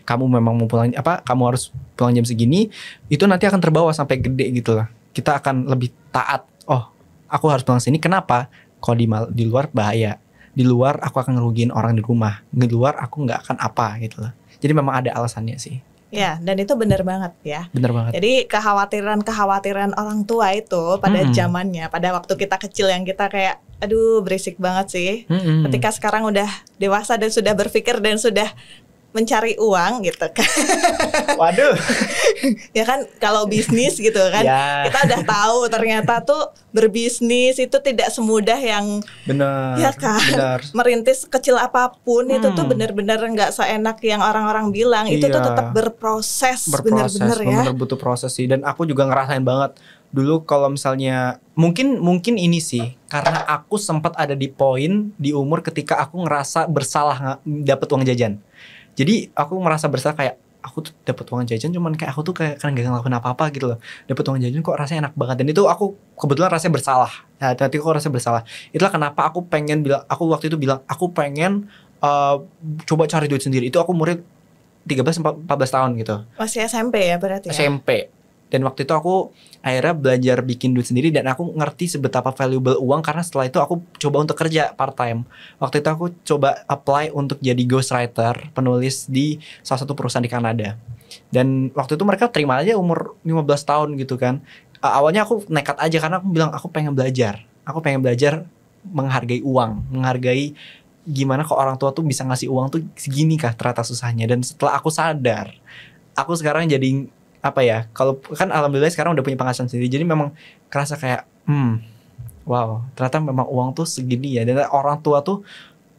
Kamu memang mau pulang kamu harus pulang jam segini, itu nanti akan terbawa sampai gede gitu lah. Kita akan lebih taat. Oh, aku harus pulang sini. Kenapa? Kalau di luar bahaya. Di luar aku akan ngerugiin orang di rumah. Di luar aku nggak akan apa gitu lah. Jadi memang ada alasannya sih. Ya, dan itu benar banget ya. Bener banget. Jadi kekhawatiran orang tua itu pada zamannya, pada waktu kita kecil yang kita kayak, aduh berisik banget sih. Ketika sekarang udah dewasa dan sudah berpikir dan sudah mencari uang gitu kan. Waduh. Ya kan kalau bisnis gitu kan, Ya. kita udah tahu ternyata tuh berbisnis itu tidak semudah yang Bener. ya kan. Bener. Merintis kecil apapun itu tuh benar-benar nggak seenak yang orang-orang bilang. Itu tuh Iya. tetap berproses Berproses, benar-benar ya. bener butuh proses sih. Dan aku juga ngerasain banget dulu kalau misalnya mungkin ini sih karena aku sempat ada di poin di umur ketika aku ngerasa bersalah dapat uang jajan. Jadi aku merasa bersalah kayak aku tuh dapat uang jajan cuman kayak aku tuh kayak kan gak ngelakuin apa-apa gitu loh. Dapat uang jajan kok rasanya enak banget dan itu aku kebetulan rasanya bersalah. Nah, nanti kok rasanya bersalah. Itulah kenapa aku waktu itu bilang aku pengen coba cari duit sendiri. Itu aku umur 13-14 tahun gitu. Masih SMP ya berarti ya? SMP. Dan waktu itu aku akhirnya belajar bikin duit sendiri dan aku ngerti seberapa valuable uang karena setelah itu aku coba untuk kerja part time. Waktu itu aku coba apply untuk jadi ghostwriter, penulis di salah satu perusahaan di Kanada. Dan waktu itu mereka terima aja umur 15 tahun gitu kan. Awalnya aku nekat aja karena aku bilang aku pengen belajar. Aku pengen belajar menghargai uang, menghargai gimana kok orang tua tuh bisa ngasih uang tuh segini kah ternyata susahnya. Dan setelah aku sadar, aku sekarang jadi apa ya, kalau kan alhamdulillah sekarang udah punya penghasilan sendiri, jadi memang kerasa kayak wow, ternyata memang uang tuh segini ya, dan orang tua tuh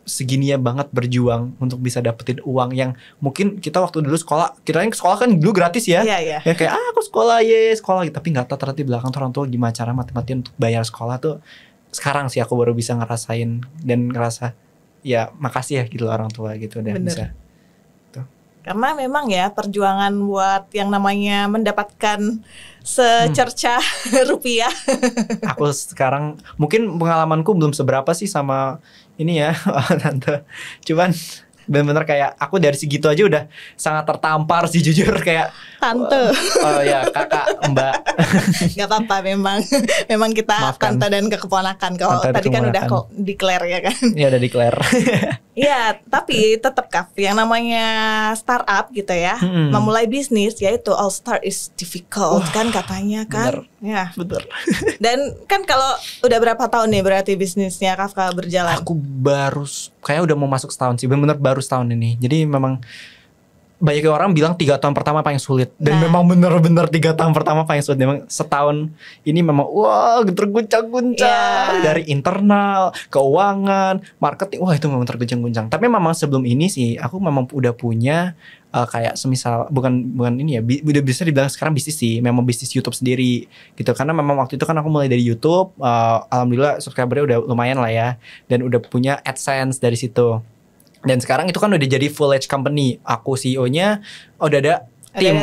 segini ya banget berjuang untuk bisa dapetin uang yang mungkin kita waktu dulu sekolah, kirain sekolah kan dulu gratis ya. Iya. Ya kayak aku sekolah sekolah gitu, tapi nggak tahu ternyata di belakang tuh orang tua gimana cara mati-matian untuk bayar sekolah tuh. Sekarang sih aku baru bisa ngerasain dan ngerasa ya makasih ya gitu orang tua gitu udah Bener. bisa. Karena memang ya perjuangan buat yang namanya mendapatkan secercah rupiah. Aku sekarang mungkin pengalamanku belum seberapa sih sama ini ya tante. Cuman benar-benar kayak aku dari segitu aja udah sangat tertampar sih jujur kayak Tante. Oh ya kakak mbak. Gak apa-apa memang kita Maafkan. tante dan keponakan. Kalau Tante dan tadi kan udah keponakan. kok declare ya kan. Ya udah declare. Iya, tapi tetap Kaf, yang namanya startup gitu ya, memulai bisnis yaitu all start is difficult kan katanya kan. Ya. Bener. Dan kan kalau udah berapa tahun nih berarti bisnisnya Kafka berjalan? Aku baru kayak udah mau masuk setahun sih, bener-bener baru setahun ini. Jadi memang banyak orang bilang 3 tahun pertama paling sulit. Dan memang bener-bener 3 tahun pertama paling sulit. Memang setahun ini memang wah terguncang-guncang. Dari internal, keuangan, marketing. Wah itu memang terguncang-guncang. Tapi memang sebelum ini sih aku memang udah punya kayak semisal bukan ini ya, udah bisa dibilang sekarang bisnis sih. Memang bisnis YouTube sendiri gitu. Karena memang waktu itu kan aku mulai dari YouTube, alhamdulillah subscribernya udah lumayan lah ya. Dan udah punya AdSense dari situ. Dan sekarang itu kan udah jadi full edge company. Aku CEO-nya udah ada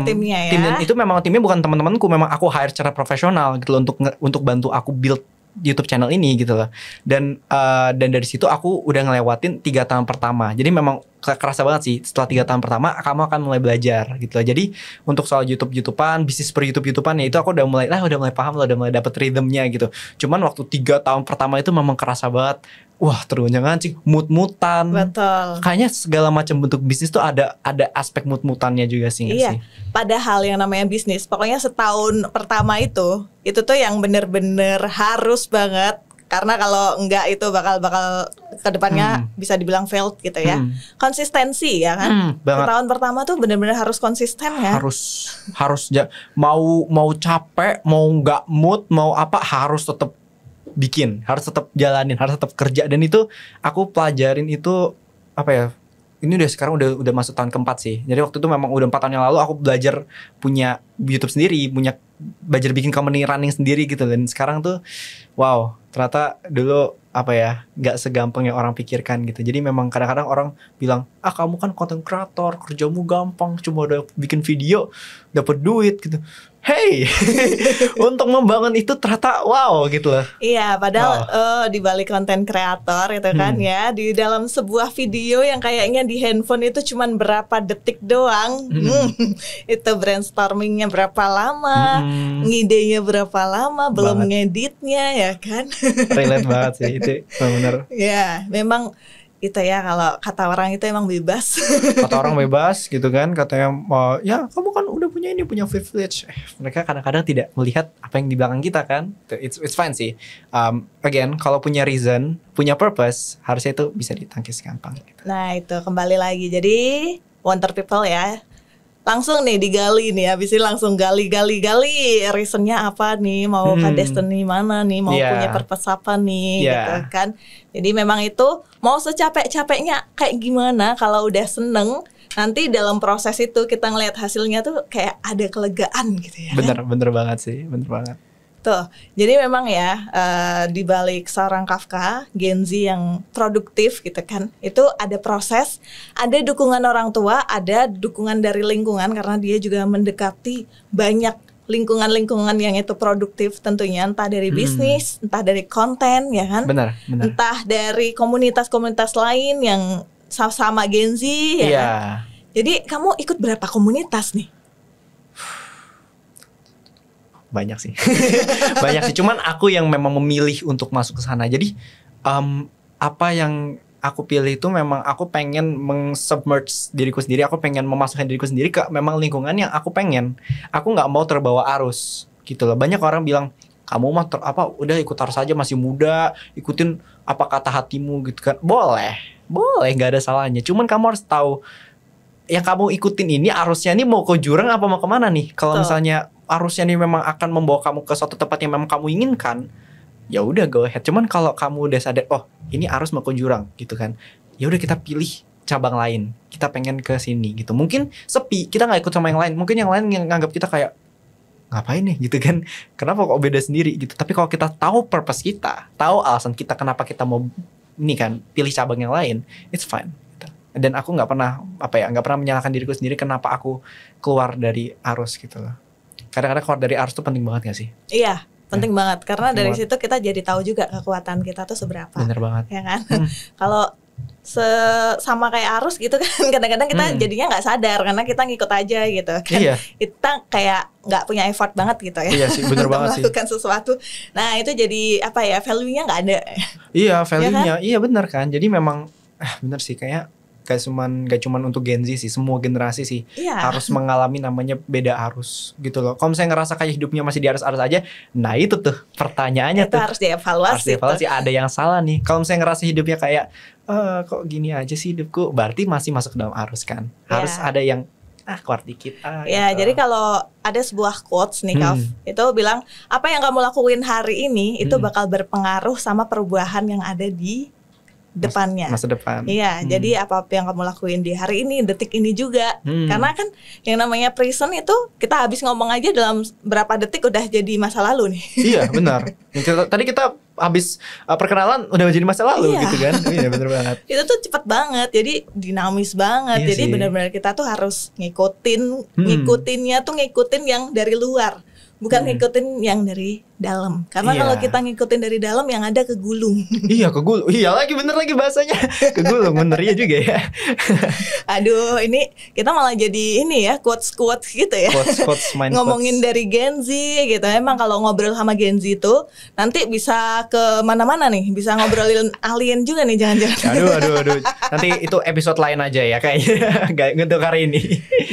timnya ya. Tim, dan itu memang timnya bukan teman-temanku, memang aku hire secara profesional gitu loh untuk bantu aku build YouTube channel ini gitu loh. Dan dari situ aku udah ngelewatin 3 tahun pertama. Jadi memang kerasa banget sih setelah 3 tahun pertama kamu akan mulai belajar gitu loh. Jadi untuk soal YouTubean, bisnis per YouTubean ya itu aku udah mulai paham lah, udah mulai dapet rhythmnya gitu. Cuman waktu 3 tahun pertama itu memang kerasa banget. Wah terguncang-guncang, mut-mutan. Betul. Kayaknya segala macam bentuk bisnis tuh ada aspek mut-mutannya juga sih. Iya. Sih? Padahal yang namanya bisnis, pokoknya setahun pertama itu tuh yang bener-bener harus banget. Karena kalau enggak itu bakal kedepannya bisa dibilang failed gitu ya. Konsistensi ya kan. Setahun pertama tuh bener-bener harus konsisten ya. Harus mau capek, mau nggak mood, mau apa harus tetap bikin, harus tetap jalanin, harus tetap kerja. Dan itu aku pelajarin itu apa ya, ini sekarang udah masuk tahun keempat sih. Jadi waktu itu memang udah 4 tahun yang lalu aku belajar punya YouTube sendiri, belajar bikin company running sendiri gitu. Dan sekarang tuh wow, ternyata dulu apa ya, nggak segampang yang orang pikirkan gitu. Jadi memang kadang-kadang orang bilang, kamu kan content creator, kerjamu gampang, cuma udah bikin video dapat duit gitu. Hey, untuk membangun itu ternyata wow gitu loh. Iya, padahal di balik konten kreator itu kan ya, di dalam sebuah video yang kayaknya di handphone itu cuman berapa detik doang, itu brainstormingnya berapa lama, ngidenya berapa lama, belum ngeditnya ya kan. Relate banget sih itu, benar. Ya, memang itu ya, kalau kata orang itu emang bebas. Kata orang bebas gitu kan, katanya ya kamu kan udah punya ini, punya privilege. Mereka kadang-kadang tidak melihat apa yang di belakang kita kan. It's fine sih. Again, kalau punya reason, punya purpose, harusnya itu bisa ditangkis gampang gitu. Nah itu kembali lagi, jadi Wonder People ya, langsung nih digali nih, habis ini langsung gali reasonnya apa nih, mau ke destiny mana nih, mau punya purpose apa nih, gitu kan. Jadi memang itu mau secapek-capeknya kayak gimana, kalau udah seneng, nanti dalam proses itu kita ngelihat hasilnya tuh kayak ada kelegaan gitu ya. Bener banget sih, bener banget. Tuh, jadi memang ya di balik seorang Kafka, Gen Z yang produktif gitu kan, itu ada proses, ada dukungan orang tua, ada dukungan dari lingkungan karena dia juga mendekati banyak lingkungan-lingkungan yang itu produktif tentunya, entah dari bisnis, entah dari konten ya kan, benar. Entah dari komunitas-komunitas lain yang sama Gen Z ya kan? Jadi kamu ikut berapa komunitas nih? Banyak sih. Banyak sih, cuman aku yang memang memilih untuk masuk ke sana. Jadi apa yang aku pilih itu memang aku pengen meng-submerge diriku sendiri, aku pengen memasukkan diriku sendiri ke memang lingkungan yang aku pengen. Aku nggak mau terbawa arus gitu loh. Banyak orang bilang, kamu mah udah ikut arus aja, masih muda, ikutin apa kata hatimu gitu kan. Boleh, nggak ada salahnya. Cuman kamu harus tahu yang kamu ikutin ini arusnya ini mau ke jurang apa mau kemana nih. Kalau misalnya arusnya ini memang akan membawa kamu ke suatu tempat yang memang kamu inginkan, ya udah go ahead. Cuman kalau kamu udah sadar, ini arus mau ke jurang gitu kan, ya udah kita pilih cabang lain. Kita pengen ke sini gitu. Mungkin sepi, kita nggak ikut sama yang lain. Mungkin yang lain yang nganggap kita kayak ngapain nih gitu kan. Kenapa kok beda sendiri gitu. Tapi kalau kita tahu purpose kita, tahu alasan kita kenapa kita mau ini kan pilih cabang yang lain, it's fine. Dan aku nggak pernah menyalahkan diriku sendiri kenapa aku keluar dari arus gitu loh. Kadang-kadang keluar dari arus tuh penting banget gak sih? Iya, penting banget. Karena dari situ kita jadi tahu juga kekuatan kita tuh seberapa. Bener banget. Ya kan? Kalau sama kayak arus gitu kan, kadang-kadang kita jadinya nggak sadar karena kita ngikut aja gitu kan. Iya. Kita kayak nggak punya effort banget gitu ya. Iya sih, bener banget sih. Melakukan sesuatu. Nah itu jadi value-nya nggak ada. Iya, value-nya. Iya bener kan. Jadi memang bener sih, kayak gak cuman untuk Gen Z sih, semua generasi sih harus mengalami namanya beda arus gitu loh. Kalau misalnya ngerasa kayak hidupnya masih di arus-arus aja, nah itu tuh pertanyaannya itu tuh harus dievaluasi. Ada yang salah nih. Kalau misalnya ngerasa hidupnya kayak kok gini aja sih hidupku, berarti masih masuk ke dalam arus kan. Harus ada yang keluar dikit. Ya, gitu. Jadi kalau ada sebuah quotes nih Kaf, itu bilang apa yang kamu lakuin hari ini itu bakal berpengaruh sama perubahan yang ada di depannya, masa depan. Iya, jadi apa yang kamu lakuin di hari ini, detik ini juga. Karena kan yang namanya present itu kita habis ngomong aja dalam berapa detik udah jadi masa lalu nih. Iya, benar. Tadi kita habis perkenalan udah jadi masa lalu gitu kan. Iya, benar banget. Itu tuh cepat banget, jadi dinamis banget. Jadi benar-benar kita tuh harus ngikutinnya tuh ngikutin yang dari luar. Bukan ngikutin yang dari dalam. Karena kalau kita ngikutin dari dalam yang ada kegulung. Iya, kegulung. Iya lagi, bener lagi bahasanya. Kegulung, bener ya juga ya. Aduh, ini kita malah jadi ini ya, quotes gitu ya. Quotes main ngomongin dari Gen Z gitu. Emang kalau ngobrol sama Gen Z tuh nanti bisa ke mana-mana nih. Bisa ngobrolin alien juga nih, jangan-jangan. Aduh. Nanti itu episode lain aja ya kayaknya. Gak untuk hari ini.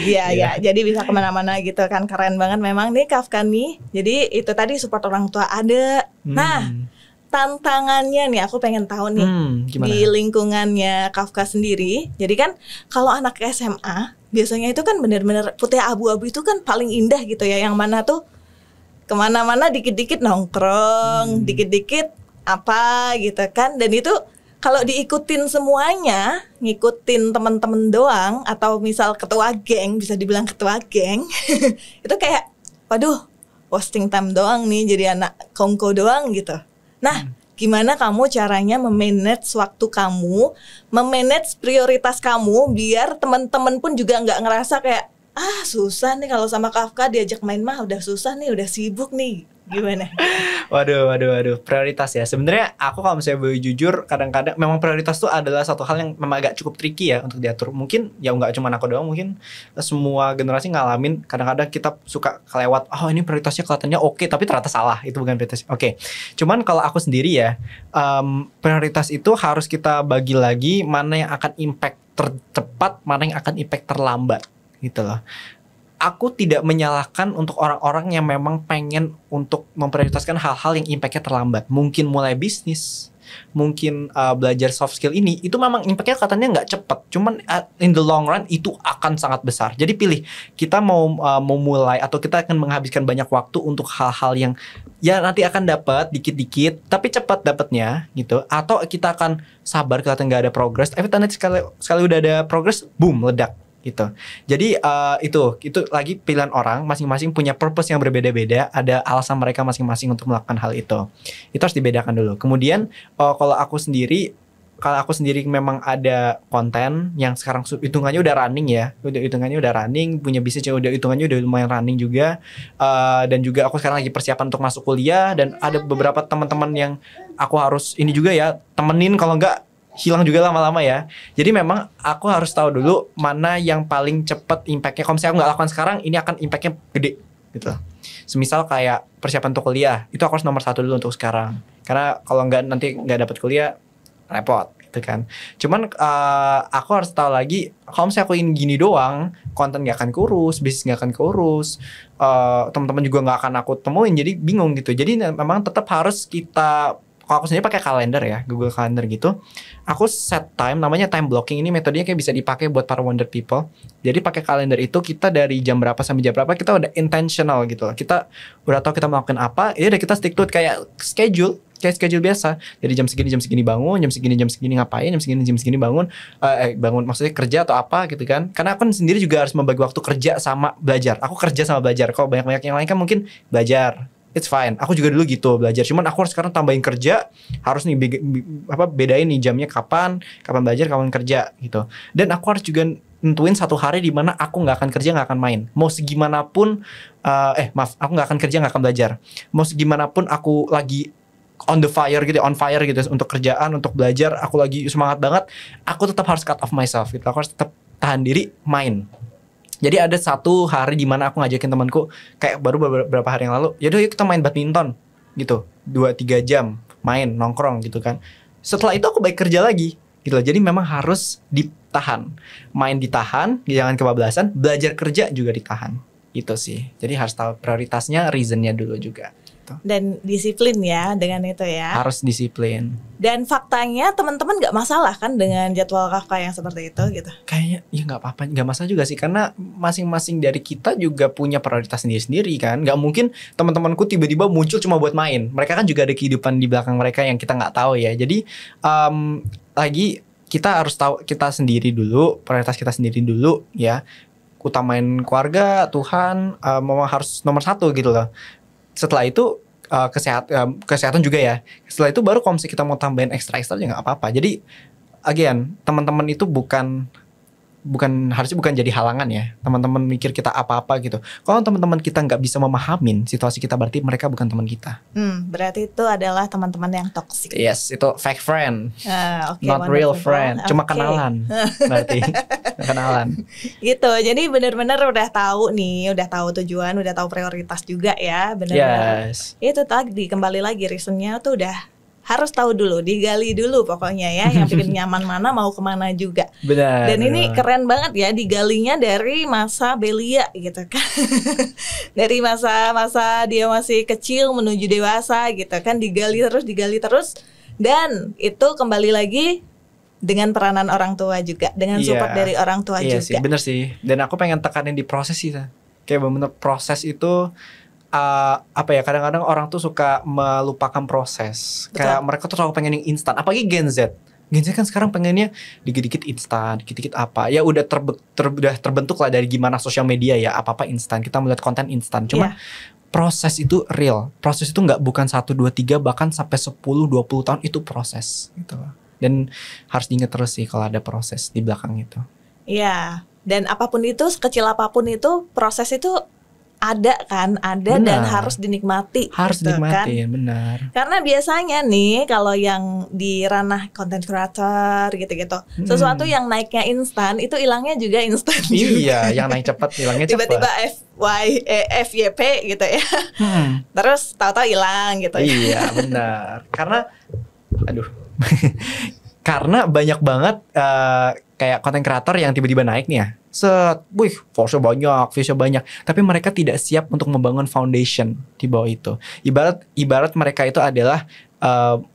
Iya. Jadi bisa kemana-mana gitu kan. Keren banget memang nih Kafka nih. Jadi itu tadi support orang tua ada. Nah, tantangannya nih aku pengen tahu nih di lingkungannya Kafka sendiri. Jadi kan kalau anak SMA biasanya itu kan benar-benar putih abu-abu itu kan paling indah gitu ya. Yang mana tuh kemana-mana dikit-dikit nongkrong, dikit-dikit apa gitu kan. Dan itu kalau diikutin semuanya, ngikutin teman-teman doang atau misal ketua geng, bisa dibilang ketua geng, itu kayak waduh, wasting time doang nih, jadi anak kongko doang gitu. Nah, gimana kamu caranya memanage waktu kamu, memanage prioritas kamu, biar teman-teman pun juga nggak ngerasa kayak susah nih kalau sama Kafka diajak main mah udah susah nih, udah sibuk nih. Gimana? Waduh, prioritas ya. Sebenarnya aku kalau misalnya boleh jujur, kadang-kadang memang prioritas tuh adalah satu hal yang memang agak cukup tricky ya untuk diatur. Mungkin ya nggak cuma aku doang, mungkin semua generasi ngalamin. Kadang-kadang kita suka kelewat, ini prioritasnya kelihatannya oke, tapi ternyata salah. Itu bukan prioritas. Oke. Cuman kalau aku sendiri ya, prioritas itu harus kita bagi lagi mana yang akan impact tercepat, mana yang akan impact terlambat, gitu loh. Aku tidak menyalahkan untuk orang-orang yang memang pengen untuk memprioritaskan hal-hal yang impactnya terlambat. Mungkin mulai bisnis, mungkin belajar soft skill ini, itu memang impactnya katanya nggak cepet. Cuman in the long run itu akan sangat besar. Jadi pilih, kita mau mulai atau kita akan menghabiskan banyak waktu untuk hal-hal yang ya nanti akan dapat dikit-dikit, tapi cepat dapatnya gitu. Atau kita akan sabar, kelihatan nggak ada progress, tapi nanti sekali udah ada progress, boom, ledak. Gitu. Jadi itu lagi pilihan orang, masing-masing punya purpose yang berbeda-beda, ada alasan mereka masing-masing untuk melakukan hal itu. Itu harus dibedakan dulu. Kemudian kalau aku sendiri memang ada konten yang sekarang hitungannya udah running ya, punya bisnis udah hitungannya udah lumayan running juga, dan juga aku sekarang lagi persiapan untuk masuk kuliah, dan ada beberapa teman-teman yang aku harus ini juga ya, temenin kalau enggak hilang juga lama-lama ya. Jadi memang aku harus tahu dulu mana yang paling cepat impactnya. Kalau misalnya aku nggak lakukan sekarang, ini akan impactnya gede gitu. Semisal kayak persiapan untuk kuliah, itu aku harus nomor 1 dulu untuk sekarang. Karena kalau nanti nggak dapat kuliah, repot gitu kan. Cuman aku harus tahu lagi, kalau misalnya aku ingin gini doang, konten nggak akan kurus, bisnis nggak akan kurus, teman-teman juga nggak akan aku temuin, jadi bingung gitu. Jadi memang tetap harus kita, kalau aku sendiri pakai kalender ya, Google Calendar gitu. Aku set time, namanya time blocking. Ini metodenya kayak bisa dipakai buat para wonder people. Jadi pakai kalender itu, kita dari jam berapa sampai jam berapa kita udah intentional gitu. Kita udah tahu kita melakukan apa, ya udah kita stick to it kayak schedule biasa. Jadi jam segini bangun, jam segini ngapain, jam segini bangun, maksudnya kerja atau apa gitu kan. Karena aku sendiri juga harus membagi waktu kerja sama belajar. Aku kerja sama belajar. Kalau banyak yang lain kan mungkin belajar. It's fine. Aku juga dulu gitu belajar. Cuman aku harus sekarang tambahin kerja. Harus nih bedain nih jamnya kapan belajar, kapan kerja gitu. Dan aku harus juga nentuin satu hari di mana aku nggak akan kerja, nggak akan main. Mau segimanapun, aku nggak akan kerja, nggak akan belajar. Mau segimanapun aku lagi on fire gitu untuk kerjaan, untuk belajar, aku lagi semangat banget. Aku tetap harus cut off myself gitu. Aku harus tetap tahan diri main. Jadi ada satu hari di mana aku ngajakin temanku, kayak baru beberapa hari yang lalu, yaudah yuk kita main badminton gitu, 2-3 jam main nongkrong gitu kan. Setelah itu aku balik kerja lagi gitu loh. Jadi memang harus ditahan, main ditahan, jangan kebablasan, belajar kerja juga ditahan. Itu sih. Jadi harus tahu prioritasnya, reasonnya dulu juga. Dan disiplin ya dengan itu ya. Harus disiplin. Dan faktanya teman-teman nggak masalah kan dengan jadwal Kafka yang seperti itu gitu? Kayaknya ya nggak apa-apa, nggak masalah juga sih, karena masing-masing dari kita juga punya prioritas sendiri-sendiri kan. Nggak mungkin teman-temanku tiba-tiba muncul cuma buat main. Mereka kan juga ada kehidupan di belakang mereka yang kita nggak tahu ya. Jadi lagi kita harus tahu kita sendiri dulu, prioritas kita sendiri dulu ya. Utamain keluarga, Tuhan, memang harus nomor 1 gitu loh. Setelah itu kesehatan juga ya. Setelah itu baru kalau misalnya kita mau tambahin ekstra ya nggak apa-apa. Jadi again, teman-teman itu harusnya bukan jadi halangan ya. Teman-teman mikir kita apa-apa gitu. Kalau teman-teman kita nggak bisa memahamin situasi kita, berarti mereka bukan teman kita. Berarti itu adalah teman-teman yang toksik. Yes, itu fake friend, okay, not real friend. Cuma kenalan, berarti kenalan. Gitu. Jadi benar-benar udah tahu tujuan, udah tahu prioritas juga ya. Benar-benar. Yes. Itu tadi kembali lagi reasonnya tuh udah harus tahu dulu, digali dulu pokoknya ya, yang bikin nyaman mana, mau kemana juga. Benar. Dan ini keren banget ya, digalinya dari masa belia gitu kan. Dari masa dia masih kecil menuju dewasa gitu kan, digali terus. Dan itu kembali lagi dengan peranan orang tua juga, dengan support dari orang tua juga. Iya sih, bener sih. Dan aku pengen tekanin di proses sih. Kayak bener proses itu, kadang-kadang orang tuh suka melupakan proses. Betul. Kayak mereka tuh selalu pengen yang instan. Apalagi Gen Z kan sekarang pengennya dikit-dikit instan, dikit-dikit apa. Ya udah terbentuk lah dari gimana sosial media ya, apa-apa instan. Kita melihat konten instan. Cuma proses itu real. Proses itu bukan 1, 2, 3, bahkan sampai 10, 20 tahun itu proses gitu loh. Dan harus diingat terus sih kalau ada proses di belakang itu. Iya, dan apapun itu, sekecil apapun itu, proses itu ada Benar. dan harus dinikmati. Harus gitu dinikmati, kan? benar. Karena biasanya nih kalau yang di ranah content creator gitu-gitu, sesuatu yang naiknya instan itu hilangnya juga instan. Iya, yang naik cepat hilangnya cepat. Tiba-tiba FYP gitu ya. Terus tahu-tahu hilang gitu. Iya, benar. Karena aduh. Karena banyak banget kayak content creator yang tiba-tiba naik nih ya. Wih, followersnya banyak, viewsnya banyak. Tapi mereka tidak siap untuk membangun foundation di bawah itu. Ibarat mereka itu adalah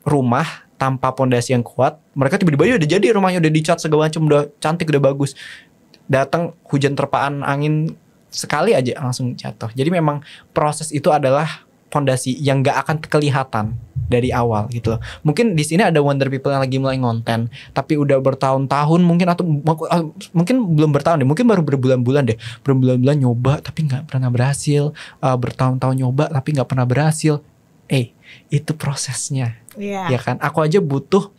rumah tanpa fondasi yang kuat. Mereka tiba-tiba udah jadi rumahnya, udah dicat segala macam, udah cantik, udah bagus. Datang hujan terpaan angin sekali aja langsung jatuh. Jadi memang proses itu adalah fondasi yang gak akan kelihatan dari awal gitu loh. Mungkin di sini ada wonder people yang lagi mulai ngonten, tapi udah bertahun-tahun mungkin, atau mungkin belum bertahun deh, mungkin baru berbulan-bulan deh, berbulan-bulan nyoba tapi nggak pernah berhasil, bertahun-tahun nyoba tapi nggak pernah berhasil. Itu prosesnya, ya kan? Aku aja butuh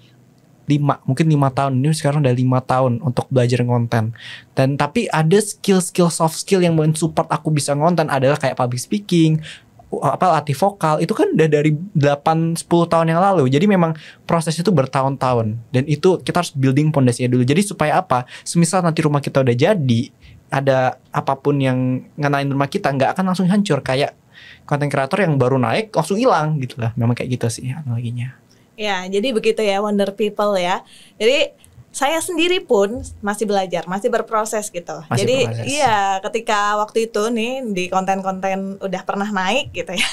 5 tahun, ini sekarang udah 5 tahun untuk belajar ngonten. Dan tapi ada skill soft skill yang mensupport aku bisa ngonten adalah kayak public speaking, latih vokal. Itu kan udah dari 8-10 tahun yang lalu. Jadi memang proses itu bertahun-tahun. Dan itu kita harus building pondasinya dulu. Jadi supaya apa? Semisal nanti rumah kita udah jadi, ada apapun yang ngenain rumah kita, nggak akan langsung hancur kayak content creator yang baru naik langsung hilang gitu lah. Memang kayak gitu sih analoginya. Ya, jadi begitu ya wonder people ya. Jadi saya sendiri pun masih belajar, masih berproses gitu. Jadi iya, ketika waktu itu nih di konten-konten udah pernah naik gitu ya.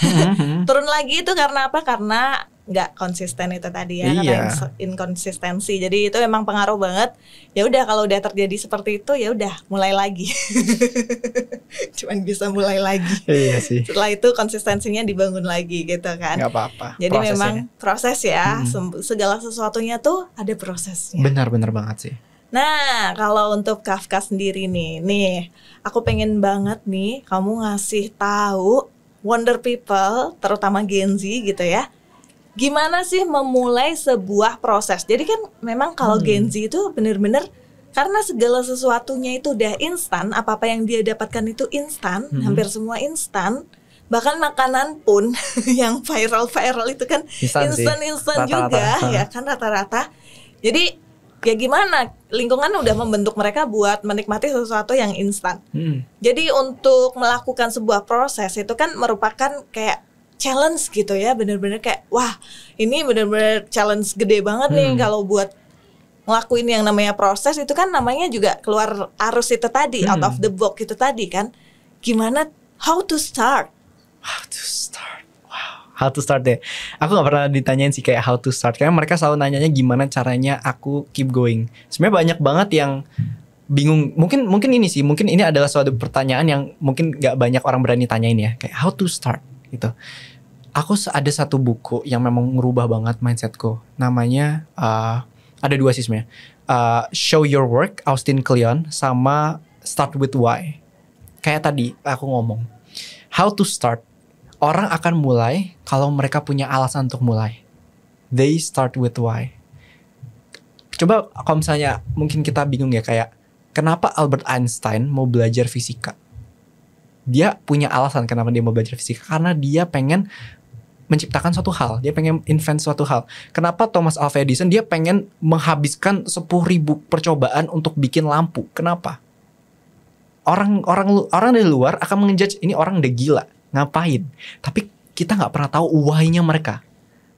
Turun lagi itu karena apa? Karena nggak konsisten itu tadi ya, karena inkonsistensi. Jadi itu memang pengaruh banget. Ya udah, kalau udah terjadi seperti itu ya udah mulai lagi. Cuman bisa mulai lagi. Iya sih. Setelah itu konsistensinya dibangun lagi gitu kan. Nggak apa-apa. Jadi memang proses ya, segala sesuatunya tuh ada prosesnya. Benar-benar banget sih. Nah, kalau untuk Kafka sendiri nih aku pengen banget nih kamu ngasih tahu wonder people, terutama Gen Z gitu ya. Gimana sih memulai sebuah proses? Jadi kan memang kalau Gen Z itu benar-benar karena segala sesuatunya itu udah instan, apa-apa yang dia dapatkan itu instan, hampir semua instan. Bahkan makanan pun yang viral itu kan instan juga ya kan rata-rata. Jadi ya gimana, lingkungan udah membentuk mereka buat menikmati sesuatu yang instan. Jadi untuk melakukan sebuah proses itu kan merupakan kayak challenge gitu ya, bener-bener kayak wah ini bener-bener challenge gede banget nih kalau buat ngelakuin yang namanya proses itu kan namanya juga keluar arus itu tadi, out of the box itu tadi kan. Gimana, how to start? Wow, how to start deh. Aku gak pernah ditanyain sih kayak how to start, karena mereka selalu nanyanya gimana caranya aku keep going. Sebenarnya banyak banget yang bingung. Mungkin ini sih, mungkin ini adalah suatu pertanyaan yang mungkin gak banyak orang berani tanyain ya, kayak how to start gitu. Aku ada satu buku yang memang merubah banget mindsetku. Namanya ada 2 sih sebenarnya. Show Your Work, Austin Kleon, sama Start with Why. Kayak tadi aku ngomong, how to start. Orang akan mulai kalau mereka punya alasan untuk mulai. They start with why. Coba kalau misalnya mungkin kita bingung ya, kayak kenapa Albert Einstein mau belajar fisika? Dia punya alasan kenapa dia mau belajar fisika, karena dia pengen menciptakan suatu hal, dia pengen invent suatu hal. Kenapa Thomas Alva Edison dia pengen menghabiskan 10.000 percobaan untuk bikin lampu? Kenapa? Orang dari luar akan mengejudge ini orang udah gila, ngapain? Tapi kita nggak pernah tahu why-nya mereka.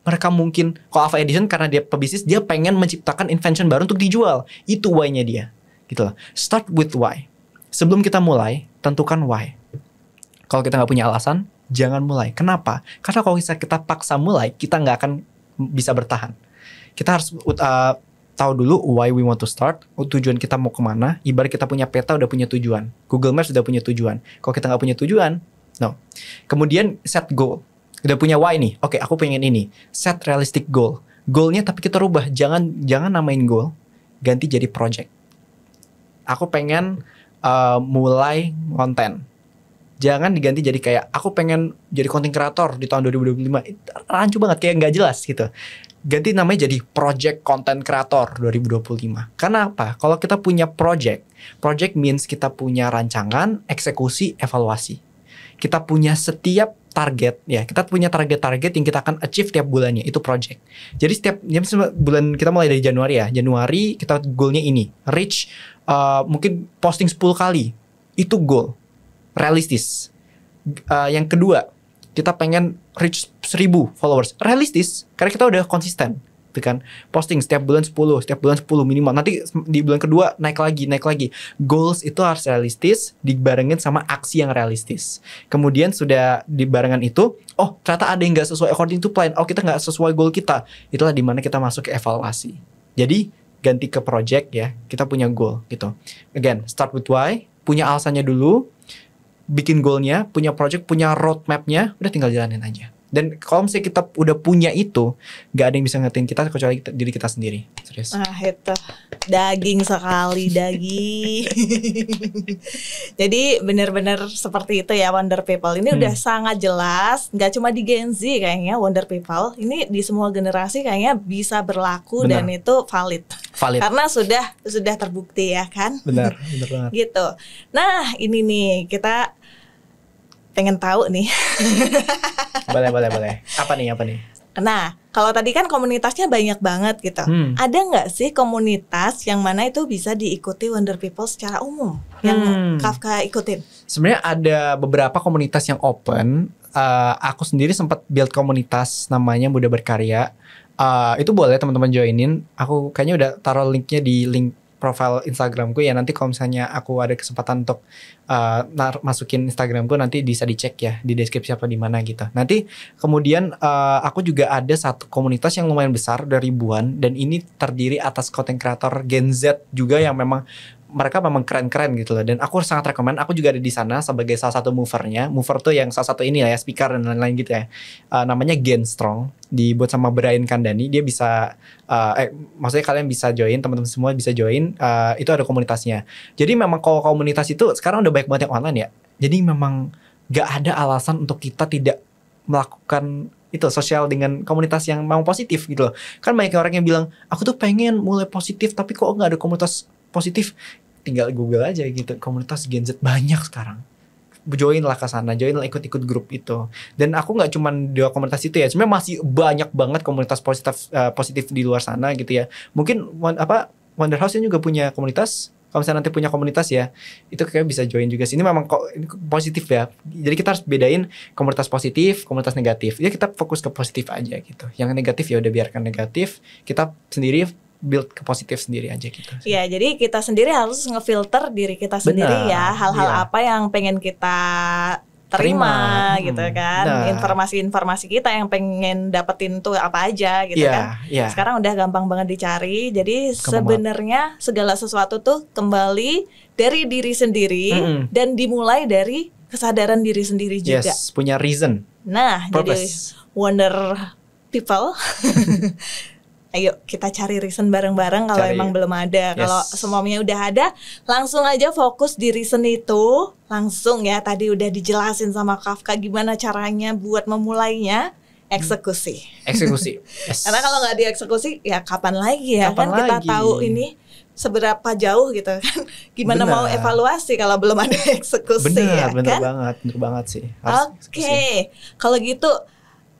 Mereka mungkin, kalau Alva Edison karena dia pebisnis, dia pengen menciptakan invention baru untuk dijual. Itu why-nya dia, gitu loh. Start with why. Sebelum kita mulai, tentukan why. Kalau kita nggak punya alasan, jangan mulai. Kenapa? Karena kalau kita paksa mulai, kita nggak akan bisa bertahan. Kita harus tahu dulu why we want to start, tujuan kita mau kemana. Ibarat kita punya peta, udah punya tujuan. Google Maps udah punya tujuan. Kalau kita nggak punya tujuan, no. Kemudian set goal. Udah punya why nih. Oke, aku pengen ini. Set realistic goal. Goalnya tapi kita rubah. Jangan namain goal, ganti jadi project. Aku pengen mulai konten. Jangan diganti jadi kayak aku pengen jadi content creator di tahun 2025. Rancu banget, kayak nggak jelas gitu. Ganti namanya jadi Project Content Creator 2025. Karena apa? Kalau kita punya project means kita punya rancangan, eksekusi, evaluasi. Kita punya setiap target, ya kita punya target-target yang kita akan achieve tiap bulannya, itu project. Jadi setiap bulan, kita mulai dari Januari ya, Januari kita goalnya ini, reach mungkin posting 10 kali, itu goal, realistis. Yang kedua, kita pengen reach 1000 followers, realistis, karena kita udah konsisten. Itu kan posting setiap bulan 10 minimal. Nanti di bulan kedua naik lagi. Goals itu harus realistis dibarengin sama aksi yang realistis. Kemudian sudah dibarengan itu, oh ternyata ada yang nggak sesuai according to plan, oh kita nggak sesuai goal kita, itulah dimana kita masuk ke evaluasi. Jadi ganti ke project ya, kita punya goal gitu. Again, start with why, punya alasannya dulu, bikin goalnya, punya project, punya roadmapnya, udah tinggal jalanin aja. Dan kalau misalnya kita udah punya itu, gak ada yang bisa ngertiin kita kecuali diri kita sendiri. Serius. Itu daging sekali, daging. Jadi benar-benar seperti itu ya Wonder People. Ini udah sangat jelas, gak cuma di Gen Z kayaknya Wonder People. Ini di semua generasi kayaknya bisa berlaku. Benar. Dan itu valid. Karena sudah terbukti ya kan. Benar banget. Gitu. Nah ini nih kita pengen tahu nih. Boleh. Apa nih? Nah, kalau tadi kan komunitasnya banyak banget gitu. Ada nggak sih komunitas yang mana itu bisa diikuti Wonder People secara umum yang Kafka ikutin? Sebenarnya ada beberapa komunitas yang open. Aku sendiri sempat build komunitas namanya Muda Berkarya. Itu boleh teman-teman joinin. Aku kayaknya udah taruh linknya di link profile Instagramku ya. Nanti kalau misalnya aku ada kesempatan untuk masukin Instagramku, nanti bisa dicek ya di deskripsi apa di mana gitu. Nanti kemudian aku juga ada satu komunitas yang lumayan besar, udah ribuan, dan ini terdiri atas content creator Gen Z juga yang memang mereka memang keren-keren gitu loh. Dan aku sangat rekomen, aku juga ada di sana sebagai salah satu movernya. Mover tuh yang salah satu ini lah ya, speaker dan lain-lain gitu ya. Namanya Gen Strong, dibuat sama Brian Kandani. Dia bisa, maksudnya kalian bisa join, teman-teman semua bisa join. Itu ada komunitasnya. Jadi memang kalau komunitas itu sekarang udah banyak banget yang online ya. Jadi memang gak ada alasan untuk kita tidak melakukan itu sosial dengan komunitas yang memang positif gitu loh. Kan banyak orang yang bilang, aku tuh pengen mulai positif tapi kok gak ada komunitas positif. Tinggal Google aja gitu, komunitas Gen Z banyak sekarang. Join lah ke sana, join lah, ikut-ikut grup itu. Dan aku nggak cuma di komunitas itu ya, sebenarnya masih banyak banget komunitas positif di luar sana gitu ya. Mungkin Wonder House juga punya komunitas. Kalau misalnya nanti punya komunitas ya, itu kayak bisa join juga sih. Ini memang positif ya. Jadi kita harus bedain komunitas positif, komunitas negatif. Ya kita fokus ke positif aja gitu. Yang negatif ya udah biarkan negatif. Kita sendiri build ke positif sendiri aja gitu. Iya, jadi kita sendiri harus ngefilter diri kita sendiri ya, hal-hal apa yang pengen kita terima gitu kan. Informasi-informasi kita yang pengen dapetin tuh apa aja gitu kan. Sekarang udah gampang banget dicari. Jadi sebenarnya segala sesuatu tuh kembali dari diri sendiri dan dimulai dari kesadaran diri sendiri juga. Yes, punya reason. Nah, purpose. Jadi Wonder People ayo kita cari reason bareng-bareng kalau emang belum ada. Kalau semuanya udah ada, langsung aja fokus di reason itu. Langsung ya, tadi udah dijelasin sama Kafka gimana caranya buat memulainya. Eksekusi. Yes. Karena kalau nggak dieksekusi, ya kapan lagi ya? Kita tahu ini seberapa jauh gitu kan. Gimana mau evaluasi kalau belum ada eksekusi. Bener kan? Bener banget sih. Oke. Kalau gitu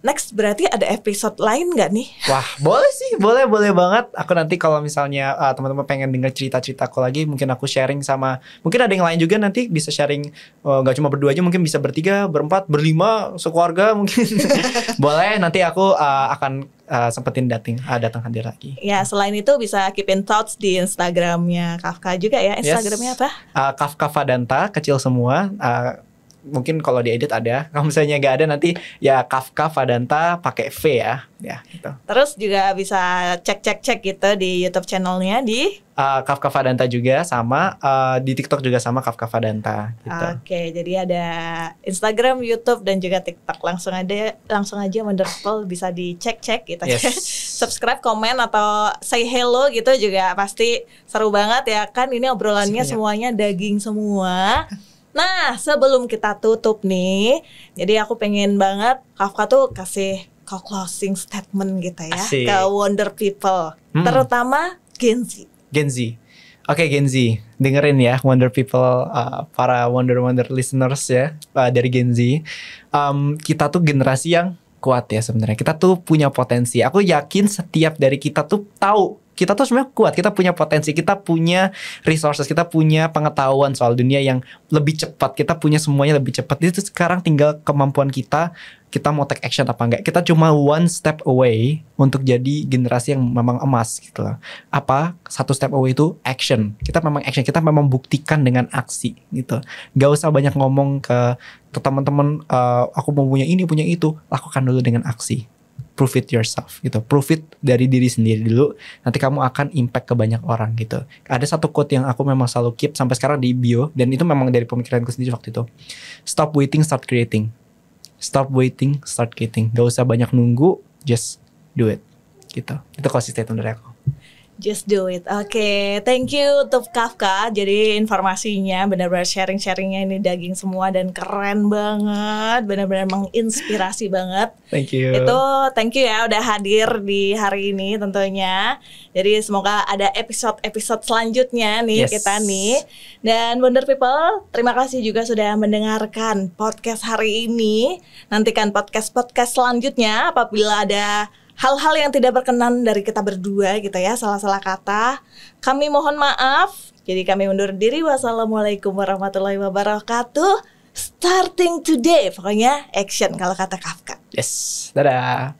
next berarti ada episode lain nggak nih? Wah, boleh sih, boleh banget. Aku nanti kalau misalnya teman-teman pengen dengar cerita-cerita aku lagi, mungkin aku sharing sama, mungkin ada yang lain juga nanti bisa sharing, nggak cuma berdua aja, mungkin bisa bertiga, berempat, berlima, sekeluarga mungkin. Boleh, nanti aku akan sempetin datang hadir lagi. Ya, selain itu bisa keep in touch di Instagramnya Kafka juga ya. Instagramnya apa? Kafka Fadanta, kecil semua. Mungkin kalau diedit ada, kalau misalnya nggak ada nanti ya Kafka Fadanta pakai V ya gitu. Terus juga bisa cek gitu di YouTube channelnya di Kafka Fadanta juga sama, di TikTok juga sama Kafka Fadanta gitu. Oke, jadi ada Instagram, YouTube dan juga TikTok. Langsung aja Wonderful bisa dicek gitu. Subscribe, komen atau say hello gitu juga pasti seru banget ya kan. Ini obrolannya semuanya daging semua. Nah, sebelum kita tutup nih, jadi aku pengen banget Kafka tuh kasih closing statement gitu ya Asik. ke Wonder People, terutama Gen Z. Gen Z. Oke, Gen Z, dengerin ya Wonder People, para Wonder listeners ya, dari Gen Z. Kita tuh generasi yang kuat ya sebenarnya. Kita tuh punya potensi. Aku yakin setiap dari kita tuh tahu kita tuh sebenarnya kuat. Kita punya potensi, kita punya resources, kita punya pengetahuan soal dunia yang lebih cepat. Kita punya semuanya lebih cepat. Itu sekarang tinggal kemampuan kita mau take action apa enggak. Kita cuma one step away untuk jadi generasi yang memang emas gitu loh. Apa? Satu step away itu action. Kita memang action, kita memang buktikan dengan aksi gitu. Gak usah banyak ngomong ke teman-teman, aku mau punya ini, punya itu. Lakukan dulu dengan aksi. Prove it yourself gitu. Prove it dari diri sendiri dulu. Nanti kamu akan impact ke banyak orang gitu. Ada satu quote yang aku memang selalu keep sampai sekarang di bio, dan itu memang dari pemikiranku sendiri waktu itu. Stop waiting, start creating. Stop waiting, start creating. Gak usah banyak nunggu, just do it gitu. Itu konsisten dari aku. Just do it. Oke, thank you untuk Kafka. Jadi informasinya benar-benar sharing-sharingnya ini daging semua dan keren banget. Benar-benar menginspirasi banget. Thank you. Itu thank you ya udah hadir di hari ini tentunya. Jadi semoga ada episode selanjutnya nih kita nih. Dan Wonder People, terima kasih juga sudah mendengarkan podcast hari ini. Nantikan podcast-podcast selanjutnya apabila ada hal-hal yang tidak berkenan dari kita berdua gitu ya, salah-salah kata, kami mohon maaf. Jadi kami undur diri. Wassalamualaikum warahmatullahi wabarakatuh. Starting today, pokoknya action kalau kata Kafka. Yes, dadah.